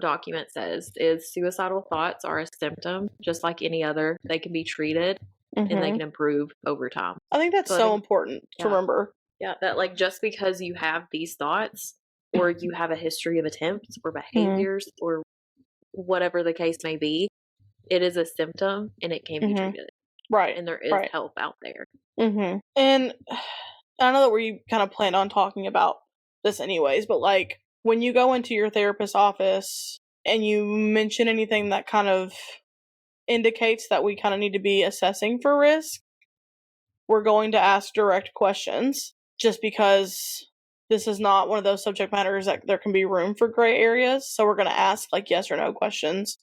document says, is suicidal thoughts are a symptom, just like any other. They can be treated and they can improve over time. I think that's so important to remember. Yeah, that like just because you have these thoughts, or you have a history of attempts or behaviors or whatever the case may be, it is a symptom and it can be treated. Right. And there is help out there. And I know that we kind of planned on talking about this anyways, but like when you go into your therapist's office and you mention anything that kind of indicates that we kind of need to be assessing for risk, we're going to ask direct questions, just because this is not one of those subject matters that there can be room for gray areas. So we're going to ask like yes or no questions.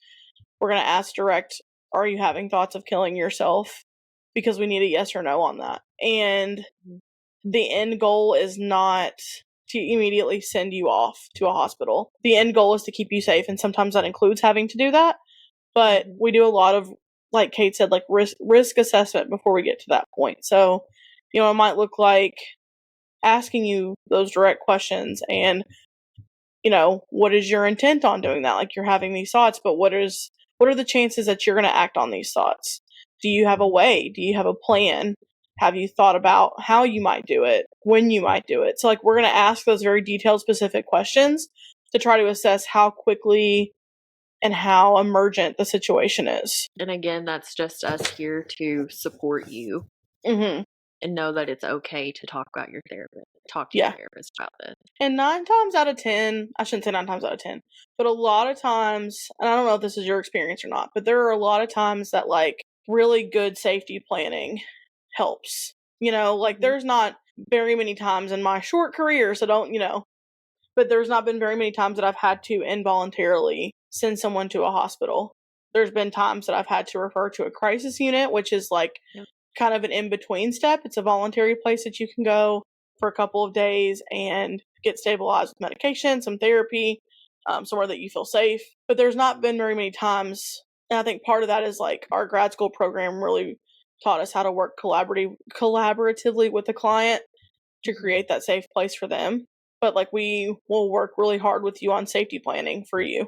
We're going to ask direct, are you having thoughts of killing yourself? Because we need a yes or no on that. And the end goal is not to immediately send you off to a hospital. The end goal is to keep you safe, and sometimes that includes having to do that. But we do a lot of, like Kate said, like risk assessment before we get to that point. So, it might look like asking you those direct questions and, what is your intent on doing that? Like, you're having these thoughts, but what are the chances that you're going to act on these thoughts? Do you have a way? Do you have a plan? Have you thought about how you might do it, when you might do it? So, like, we're going to ask those very detailed, specific questions to try to assess how quickly and how emergent the situation is. And again, that's just us here to support you and know that it's okay to talk to your therapist about this. And 9 times out of 10, I shouldn't say 9 times out of 10, but a lot of times, and I don't know if this is your experience or not, but there are a lot of times that like really good safety planning helps. You know, like, there's not very many times in my short career, so don't, but there's not been very many times that I've had to involuntarily send someone to a hospital. There's been times that I've had to refer to a crisis unit, which is like kind of an in-between step. It's a voluntary place that you can go for a couple of days and get stabilized with medication, some therapy, somewhere that you feel safe. But there's not been very many times, and I think part of that is like our grad school program really taught us how to work collaboratively with the client to create that safe place for them. But like, we will work really hard with you on safety planning for you,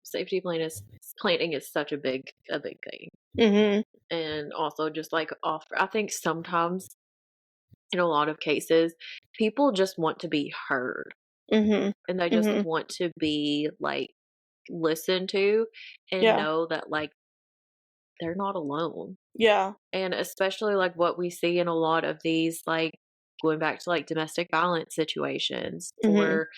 Safety planning is such a big thing. Mm-hmm. And also just like I think sometimes in a lot of cases, people just want to be heard. Mm-hmm. And they just Mm-hmm. want to be like listened to and Yeah. know that like they're not alone. Yeah. And especially like what we see in a lot of these, like going back to like domestic violence situations, Mm-hmm. or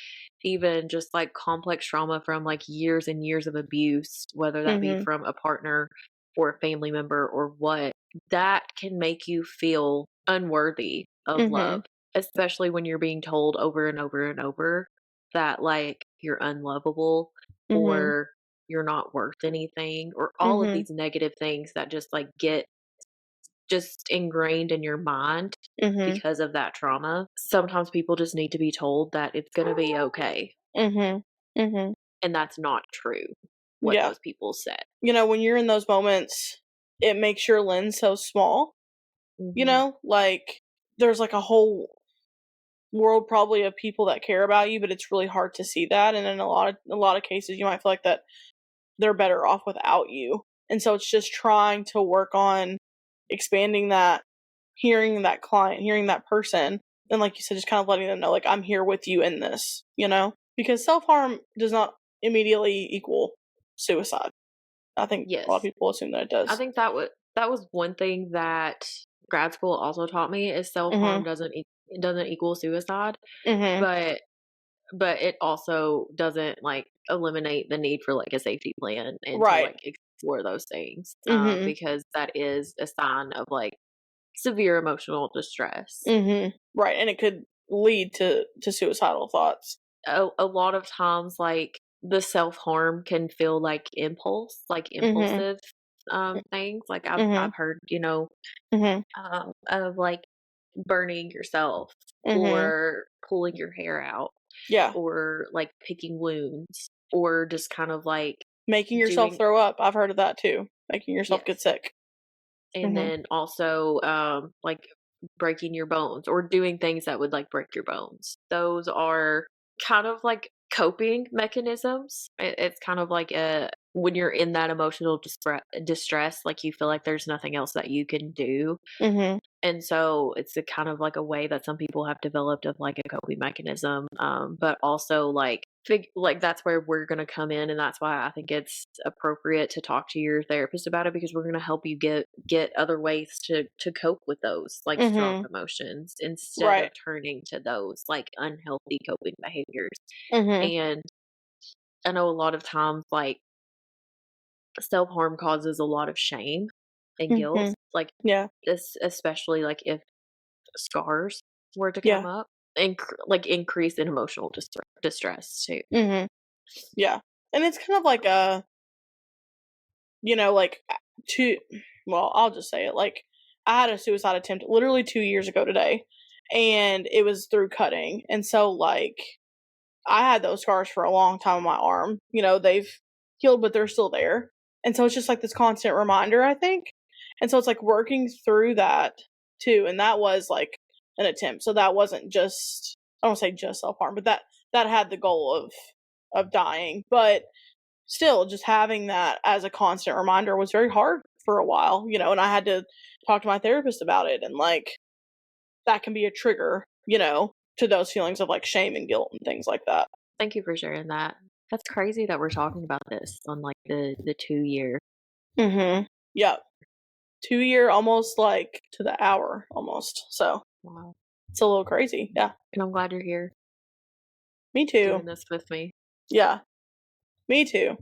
even just like complex trauma from like years and years of abuse, whether that be Mm-hmm. from a partner or a family member or what, that can make you feel unworthy of Mm-hmm. love, especially when you're being told over and over and over that like you're unlovable Mm-hmm. or you're not worth anything, or all of Mm-hmm. these negative things that just like get just ingrained in your mind Mm-hmm. because of that trauma. Sometimes people just need to be told that it's going to be okay. Mm-hmm. Mm-hmm. And that's not true, what Yeah. those people said. When you're in those moments, it makes your lens so small, like, there's like a whole world probably of people that care about you, but it's really hard to see that. And in a lot of cases, you might feel like that they're better off without you. And so it's just trying to work on expanding that, hearing that client, hearing that person, and like you said, just kind of letting them know, like, I'm here with you in this, because self-harm does not immediately equal suicide. I think a lot of Yes. people assume that it I does. think that was one thing that grad school also taught me is self-harm Mhm. doesn't equal suicide, Mhm. but it also doesn't like eliminate the need for like a safety plan and to Right. like explore those things, Mhm. because that is a sign of like severe emotional distress. Mhm. Right, and it could lead to suicidal thoughts. A lot of times, like the self harm can feel like Mhm. impulsive things. Like Mhm. I've heard, Mhm. of like burning yourself Mhm. or pulling your hair out Yeah. or like picking wounds or just kind of like Making yourself doing, throw up. I've heard of that too. Making yourself get yes. sick. And Mhm. then also like breaking your bones or doing things that would like break your bones. Those are kind of like coping mechanisms. It's kind of like a when you're in that emotional distress, like you feel like there's nothing else that you can do. Mhm. And so it's a kind of like a way that some people have developed of like a coping mechanism. But also like that's where we're going to come in. And that's why I think it's appropriate to talk to your therapist about it, because we're going to help you get other ways to cope with those like strong Mhm. emotions instead of Right. turning to those like unhealthy coping behaviors. Mhm. And I know a lot of times like self-harm causes a lot of shame and guilt, Mhm. like Yeah. this, especially like if scars were to come Yeah. up, and like increase in emotional distress too. Mhm. Yeah. And it's kind of like like, two well, I'll just say it, like, I had a suicide attempt literally 2 years ago today, and it was through cutting, and so, like, I had those scars for a long time on my arm. They've healed, but they're still there, and so it's just, like, this constant reminder, I think, and so it's, like, working through that too, and that was, like, an attempt, so that wasn't just, I don't say just self-harm, but that had the goal of dying, but still, just having that as a constant reminder was very hard for a while, and I had to talk to my therapist about it, and, like, that can be a trigger, to those feelings of, like, shame and guilt and things like that. Thank you for sharing that. That's crazy that we're talking about this on like the 2 year. Mhm. Yep. 2 year, almost, like, to the hour, almost, so Wow. it's a little crazy, yeah. And I'm glad you're here Me too. doing this with me. Yeah. Me too.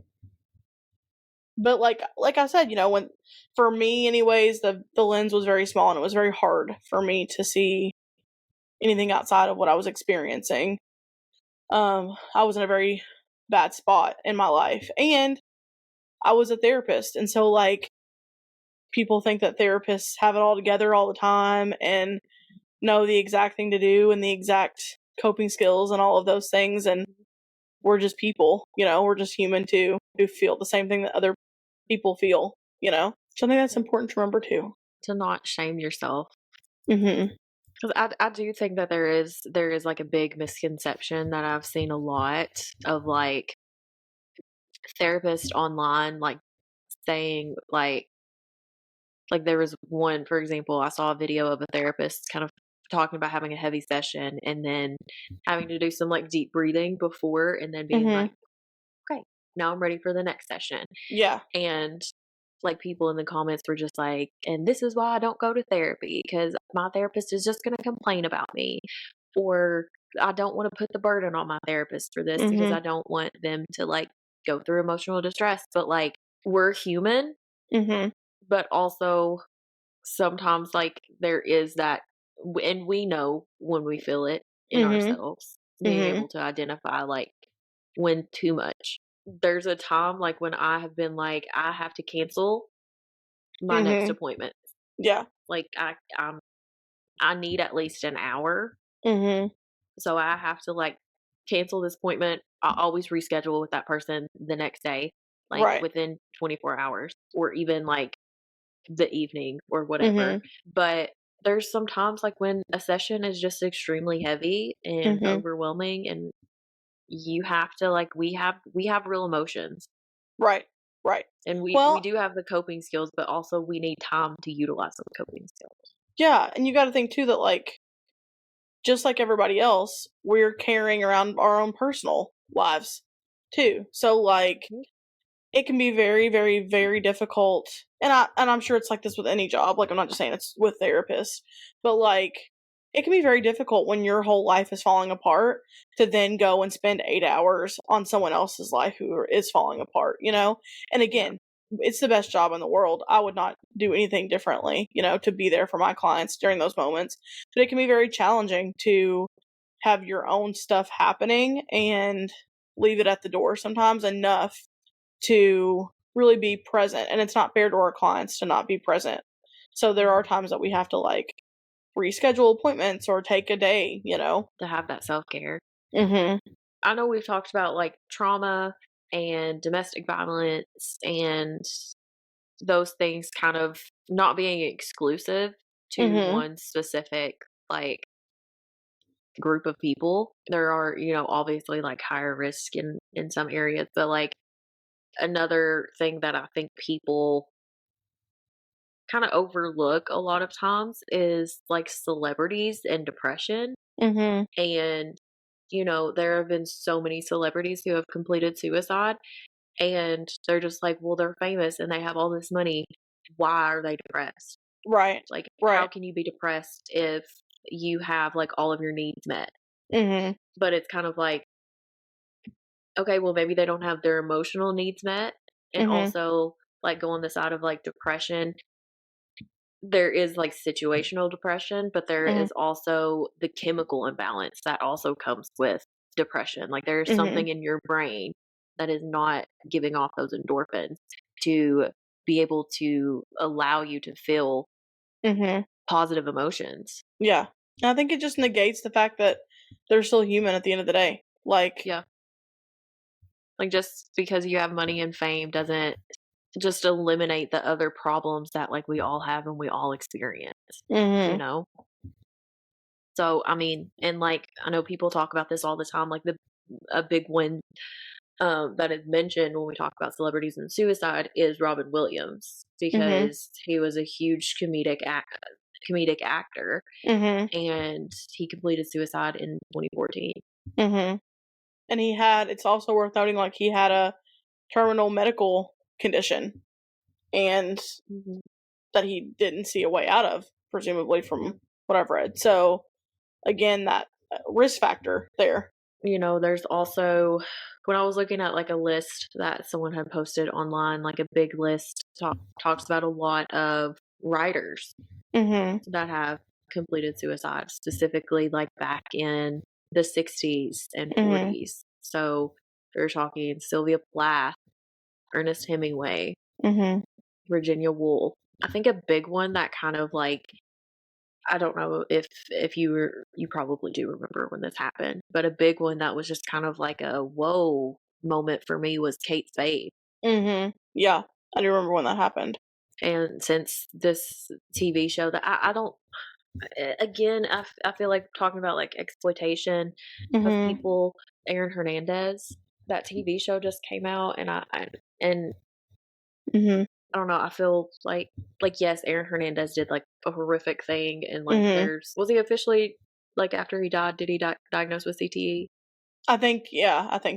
But like I said, when for me anyways, the lens was very small and it was very hard for me to see anything outside of what I was experiencing. I was in a very bad spot in my life, and I was a therapist, and so like people think that therapists have it all together all the time and know the exact thing to do and the exact coping skills and all of those things, and we're just people, we're just human too, who feel the same thing that other people feel, So I think that's important to remember too. To not shame yourself. Mm-hmm. Because I do think that there is like a big misconception that I've seen a lot of like therapists online like saying like there was one, for example, I saw a video of a therapist kind of talking about having a heavy session and then having to do some like deep breathing before and then being like, okay, now I'm ready for the next session. Yeah. And like people in the comments were just like, and this is why I don't go to therapy, because my therapist is just going to complain about me, or I don't want to put the burden on my therapist for this because I don't want them to like go through emotional distress. But like we're human, but also sometimes like there is that, and we know when we feel it in ourselves, being able to identify like when too much. There's a time like when I have been like, I have to cancel my next appointment. Yeah. Like I need at least an hour. So I have to like cancel this appointment. I always reschedule with that person the next day, like within 24 hours or even like the evening or whatever. But there's sometimes like when a session is just extremely heavy and overwhelming, and you have to like we have real emotions. Right. And we do have the coping skills, but also we need time to utilize those coping skills. Yeah, and you got to think too that like just like everybody else, we're carrying around our own personal lives too. So like it can be very, very, very difficult. And I'm sure it's like this with any job. Like I'm not just saying it's with therapists, but like it can be very difficult when your whole life is falling apart to then go and spend 8 hours on someone else's life who is falling apart, And again, it's the best job in the world. I would not do anything differently, to be there for my clients during those moments. But it can be very challenging to have your own stuff happening and leave it at the door sometimes enough to really be present. And it's not fair to our clients to not be present. So there are times that we have to like reschedule appointments or take a day, to have that self-care. I know we've talked about like trauma and domestic violence and those things kind of not being exclusive to one specific like group of people. There are, obviously like higher risk in some areas, but like another thing that I think people kind of overlook a lot of times is like celebrities and depression. And there have been so many celebrities who have completed suicide, and they're just like, well, they're famous and they have all this money. Why are they depressed? Right. Like, how can you be depressed if you have like all of your needs met? But it's kind of like, okay, well, maybe they don't have their emotional needs met. And also, like, go on the side of like depression. There is like situational depression, but there is also the chemical imbalance that also comes with depression. Like, there's something in your brain that is not giving off those endorphins to be able to allow you to feel positive emotions. Yeah. I think it just negates the fact that they're still human at the end of the day. Like, yeah. Like, just because you have money and fame doesn't just eliminate the other problems that like we all have and we all experience, So, I mean, and like, I know people talk about this all the time, like a big one that is mentioned when we talk about celebrities and suicide is Robin Williams, because he was a huge comedic actor, and he completed suicide in 2014. And it's also worth noting, like, he had a terminal medical condition, and that he didn't see a way out of, presumably from what I've read. So, again, that risk factor there. there's also, when I was looking at like a list that someone had posted online, like a big list talks about a lot of writers that have completed suicide, specifically like back in the 60s and 40s. So they're talking Sylvia Plath, Ernest Hemingway, Virginia Woolf. I think a big one that kind of like, I don't know if you probably do remember when this happened, but a big one that was just kind of like a whoa moment for me was Kate Spade. Yeah, I do remember when that happened. And since this TV show that I don't, again, I feel like talking about like exploitation of people, Aaron Hernandez, that TV show just came out, and I don't know, I feel like yes, Aaron Hernandez did like a horrific thing, and like was he officially, like after he died, did he diagnosed with CTE? I think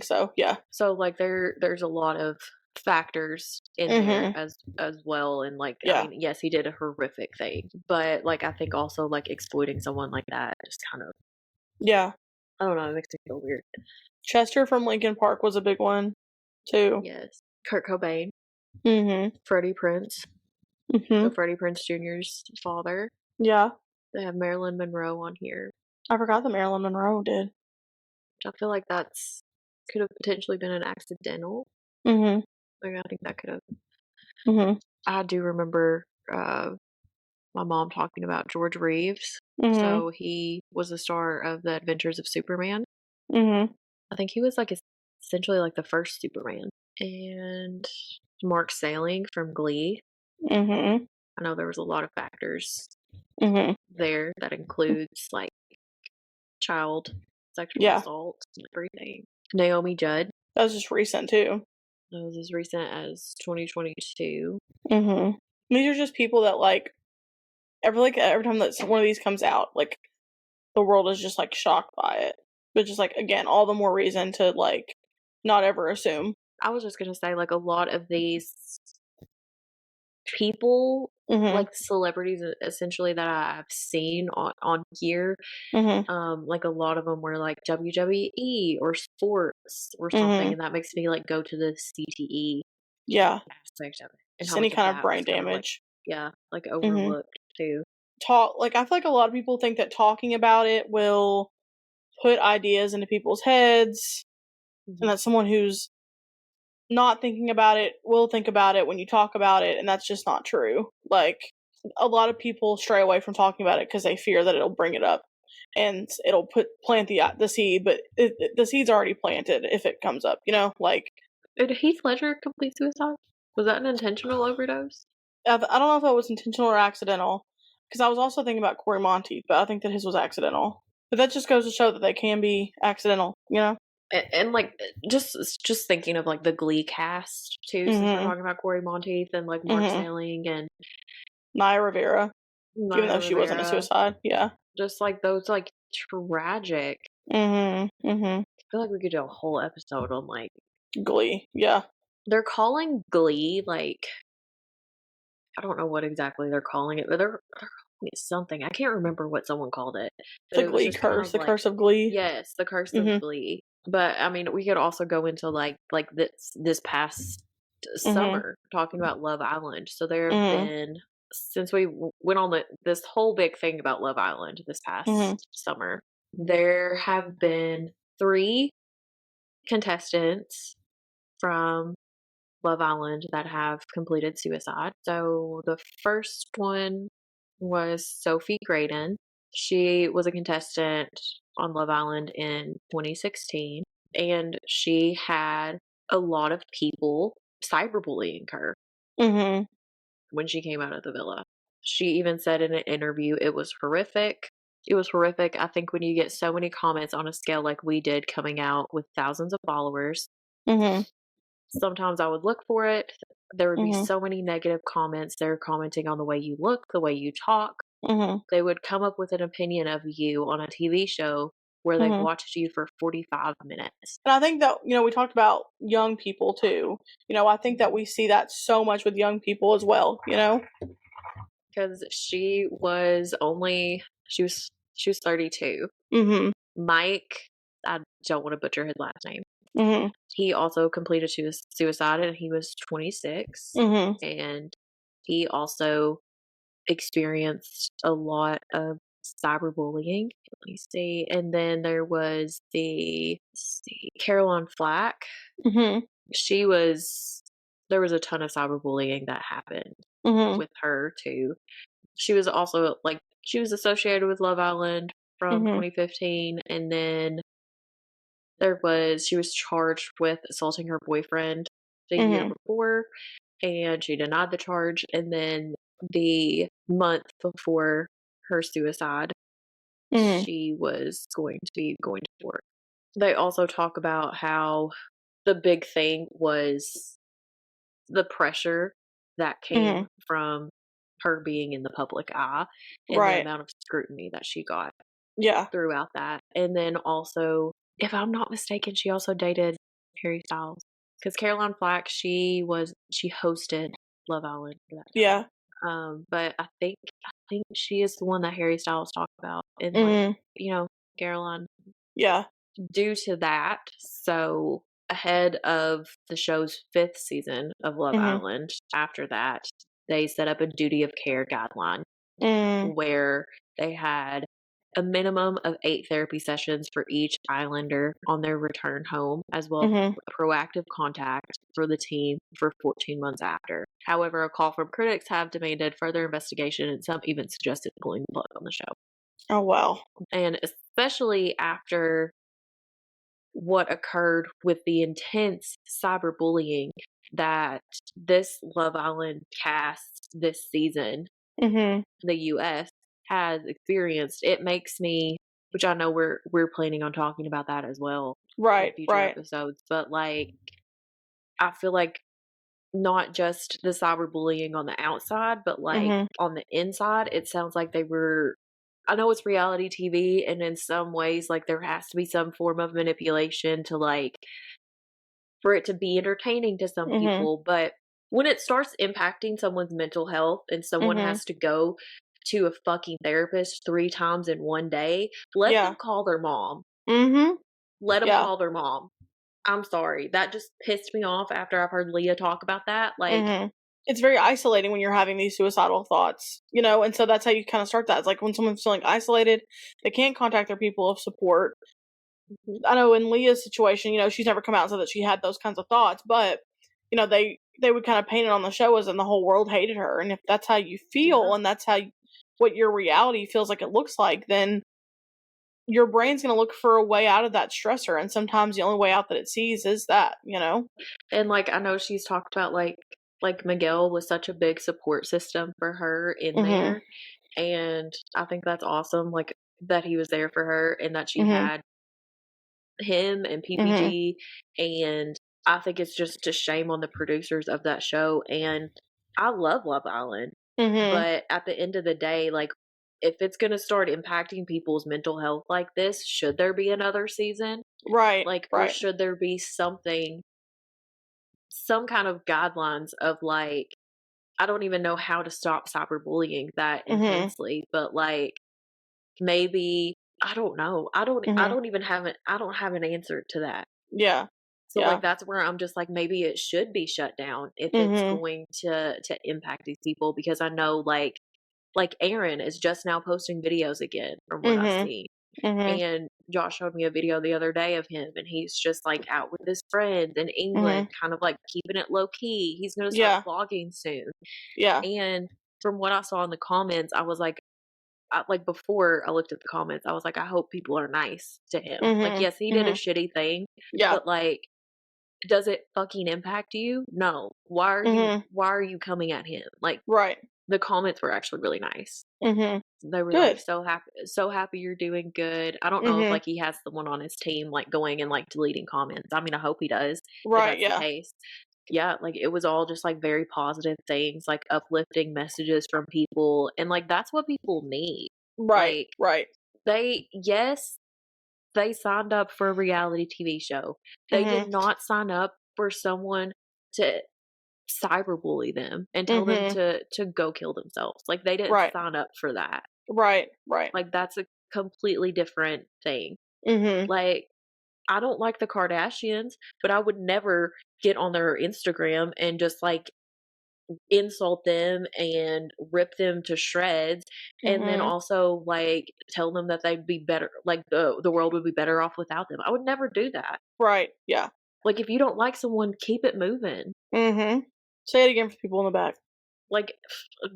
so, yeah. So like there's a lot of factors in there as well, and like I mean, yes, he did a horrific thing, but like I think also like exploiting someone like that just kind of, I don't know, it makes me feel weird. Chester from Linkin Park was a big one too. Yes. Kurt Cobain. Freddie Prinze. So Freddie Prinze Jr.'s father. Yeah. They have Marilyn Monroe on here. I forgot that Marilyn Monroe did. I feel like that's could have potentially been an accidental. Like I think that could have. I do remember my mom talking about George Reeves. So he was the star of The Adventures of Superman. I think he was like essentially like the first Superman. And Mark Salling from Glee. I know there was a lot of factors there that includes like child sexual assault and everything. Naomi Judd. That was just recent too. That was as recent as 2022. These are just people that like every time that one of these comes out, like the world is just like shocked by it. But just like, again, all the more reason to like not ever assume. I was just gonna say, like, a lot of these people, like celebrities essentially that I've seen on here, like a lot of them were like WWE or sports or something, and that makes me like go to the CTE aspect of it. And Just any kind of brain damage. Like overlooked too. I feel like a lot of people think that talking about it will put ideas into people's heads, and that someone who's not thinking about it will think about it when you talk about it, and that's just not true. Like, a lot of people stray away from talking about it because they fear that it'll bring it up and it'll plant the seed, but the seed's already planted if it comes up, like. Did Heath Ledger complete suicide? Was that an intentional overdose? I don't know if that was intentional or accidental, because I was also thinking about Corey Monteith, but I think that his was accidental. But that just goes to show that they can be accidental, And like just thinking of like the Glee cast too, since we're talking about Corey Monteith and like Mark Salling and Naya Rivera, even though she wasn't a suicide, just like those like tragic. I feel like we could do a whole episode on like Glee. They're calling Glee like, I don't know what exactly they're calling it, but they're calling it something. I can't remember what someone called it. The Glee curse, the curse of Glee. Yes, the curse of Glee. But I mean, we could also go into like this past summer talking about Love Island. So there have been, since we went on this whole big thing about Love Island this past summer, there have been 3 contestants from Love Island that have completed suicide. So the first one was Sophie Graydon. She was a contestant on Love Island in 2016, and she had a lot of people cyberbullying her when she came out of the villa. She even said in an interview it was horrific. It was horrific. I think when you get so many comments on a scale like we did, coming out with thousands of followers, sometimes I would look for it. There would be so many negative comments. They're commenting on the way you look, the way you talk. They would come up with an opinion of you on a TV show where they've watched you for 45 minutes. And I think that, we talked about young people too. I think that we see that so much with young people as well, Because she was 32. Mike, I don't want to butcher his last name. Mm-hmm. He also completed suicide, and he was 26. Mm-hmm. And he also experienced a lot of cyberbullying. Let me see. And then there was Caroline Flack. Mm-hmm. There was a ton of cyberbullying that happened Mm-hmm. with her too. She was also she was associated with Love Island from Mm-hmm. 2015, and then she was charged with assaulting her boyfriend the year Mm-hmm. before, and she denied the charge. And then the month before her suicide, Mm-hmm. she was going to be going to court. They also talk about how the big thing was the pressure that Mm-hmm. came from her being in the public eye and the Right. amount of scrutiny that she got Yeah. throughout that. And then also, if I'm not mistaken, she also dated Harry Styles. Because Caroline Flack, she hosted Love Island for that Yeah. time. But I think she is the one that Harry Styles talked about. And Mm-hmm. Caroline, Yeah. due to that, so ahead of the show's 5th season of Love Mm-hmm. Island, after that, they set up a duty of care guideline Mm-hmm. where they had a minimum of 8 therapy sessions for each Islander on their return home, as well as Mm-hmm. proactive contact for the team for 14 months after. However, a call from critics have demanded further investigation, and some even suggested pulling the plug on the show. Oh, wow. And especially after what occurred with the intense cyberbullying that this Love Island cast this season, Mm-hmm. the US has experienced, it makes me, which I know we're planning on talking about that as well in Right. future Right. episodes, but I feel like not just the cyberbullying on the outside, but Mm-hmm. on the inside, it sounds like they were. I know it's reality TV, and in some ways, there has to be some form of manipulation to for it to be entertaining to some Mm-hmm. people. But when it starts impacting someone's mental health and someone Mm-hmm. has to go to a fucking therapist 3 times in one day, let Yeah. them call their mom. Mm-hmm. Let them Yeah. call their mom. I'm sorry. That just pissed me off after I've heard Leah talk about that. Mm-hmm. It's very isolating when you're having these suicidal thoughts, and so that's how you kind of start that. It's like when someone's feeling isolated, they can't contact their people of support. I know in Leah's situation, she's never come out and said that she had those kinds of thoughts, but they would kind of paint it on the show as in the whole world hated her, and if that's how you feel Yeah. and that's what your reality feels like it looks like, then your brain's going to look for a way out of that stressor, and sometimes the only way out that it sees is that. And I know she's talked about Miguel was such a big support system for her in Mhm. there, and I think that's awesome, that he was there for her and that she Mhm. had him and Mhm. PPG. And I think it's just a shame on the producers of that show. And I love Love Island, Mhm. but at the end of the day, if it's going to start impacting people's mental health like this, should there be another season? Right. Or Right. should there be some kind of guidelines of I don't even know how to stop cyberbullying that Mhm. intensely, but maybe I don't know. I Mhm. don't even have I don't have an answer to that. Yeah. So Yeah. that's where I'm just maybe it should be shut down if it's Mhm. going to impact these people, because I know Aaron is just now posting videos again from what I've Mhm. seen. Mhm. And Josh showed me a video the other day of him, and he's just out with his friends in England, Mhm. kind of keeping it low key. He's going to start Yeah. vlogging soon. Yeah. And from what I saw in the comments, I was before I looked at the comments, I was I hope people are nice to him. Mhm. Yes, he did a Mhm. shitty thing, Yeah. but does it fucking impact you? No. Mhm. Why are you coming at him? Right. The comments were actually really nice. Mhm. They were Good. so happy you're doing good. I don't know if Mhm. he has someone on his team going and deleting comments. I mean, I hope he does if Right. that's the Yeah. case. Yeah, it was all just very positive things, uplifting messages from people, and that's what people need. Right. Like Right. yes, they signed up for a reality TV show. They did Mhm. not sign up for someone to cyberbully them and tell them Mhm. to go kill themselves. They didn't Right. sign up for that. Right. Right. That's a completely different thing. Mhm. Like I don't like the Kardashians, but I would never get on their Instagram and just like insult them and rip them to shreds, and then also like tell them that they'd be better, like the world would be better off without them. I would never do that. Right. Yeah. Like, if you don't like someone, keep it moving. Say it again for people in the back. Like,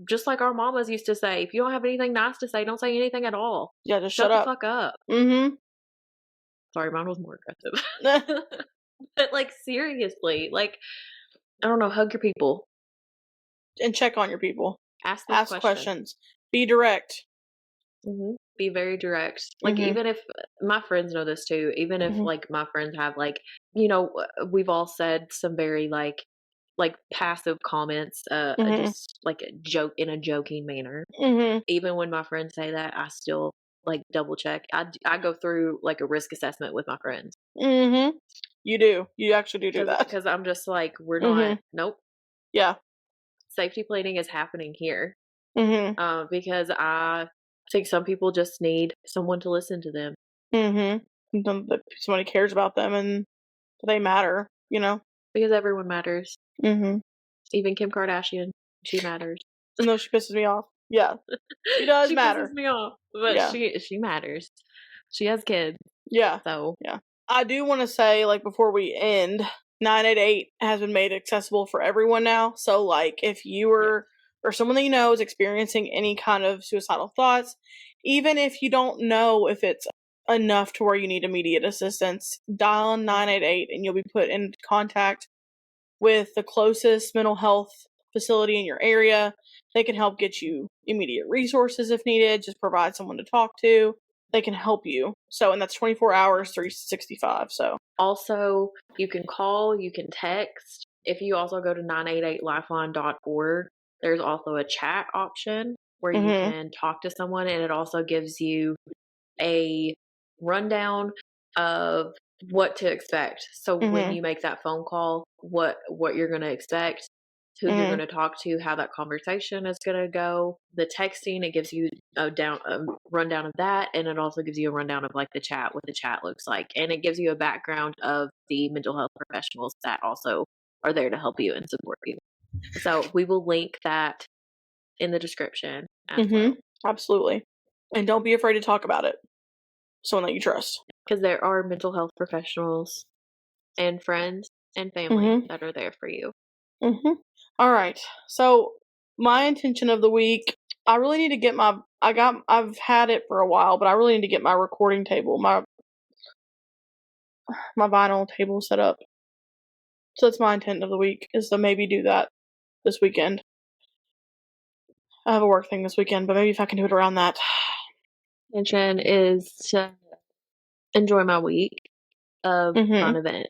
just like our mamas used to say, if you don't have anything nice to say, don't say anything at all. Yeah, just shut the fuck up. Sorry, mine was more aggressive. But like, seriously, like, I don't know, hug your people. And check on your people. Ask questions. Be direct. Be very direct. Like, even if my friends know this too, even if like my friends have like, you know, we've all said some very like passive comments, just like a joke in a joking manner. Even when my friends say that, I still like double check. I go through like a risk assessment with my friends. You do. You actually do that. Because I'm just like, we're not. Nope. Yeah. Safety planning is happening here. Because I think some people just need someone to listen to them. Somebody cares about them and they matter, you know? Because everyone matters. Even Kim Kardashian, she matters. Even though she pisses me off. Yeah. She does matter. She pisses me off. But she matters. She has kids. Yeah. So. Yeah. I do want to say, like, before we end, 988 has been made accessible for everyone now. So, like, if you or someone that you know is experiencing any kind of suicidal thoughts, even if you don't know if it's enough to where you need immediate assistance, dial 988 and you'll be put in contact with the closest mental health facility in your area. They can help get you immediate resources if needed, just provide someone to talk to. They can help you. So, and that's 24 hours, 365. So, also, you can call, you can text. If you also go to 988lifeline.org, there's also a chat option where you can talk to someone, and it also gives you a rundown of what to expect. So when you make that phone call, what you're going to expect, who you're going to talk to, how that conversation is going to go. The texting, it gives you a rundown of that, and it also gives you a rundown of like the chat, what the chat looks like, and it gives you a background of the mental health professionals that also are there to help you and support you. So we will link that in the description as well. Absolutely. And don't be afraid to talk about it. Someone that you trust. Because there are mental health professionals and friends and family that are there for you. All right. So my intention of the week, I really need to get I've had it for a while, but I really need to get my recording table, my vinyl table set up. So that's my intent of the week, is to maybe do that this weekend. I have a work thing this weekend, but maybe if I can do it around that. Intention is to enjoy my week of fun events,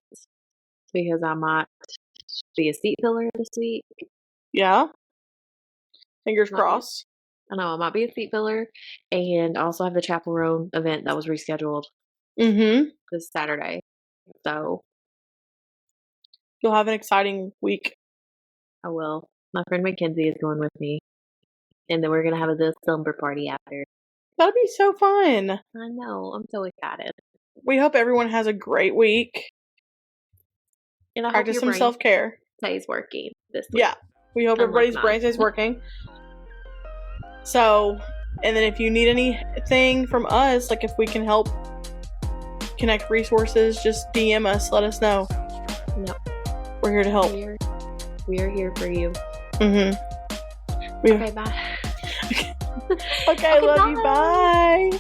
because I might be a seat filler this week. Yeah. Fingers crossed. I know, I might be a seat filler, and also have the chaperone event that was rescheduled this Saturday. So you'll have an exciting week. I will. My friend Mackenzie is going with me, and then we're gonna have a slumber party after. That'll be so fun. I know. I'm so excited. We hope everyone has a great week. And I practice some self-care. Stays working this week. Yeah. We hope everybody's brain stays working. So, and then if you need anything from us, like if we can help connect resources, just DM us. Let us know. No. We're here to help. We are here for you. Okay, bye. Okay, love you. Bye.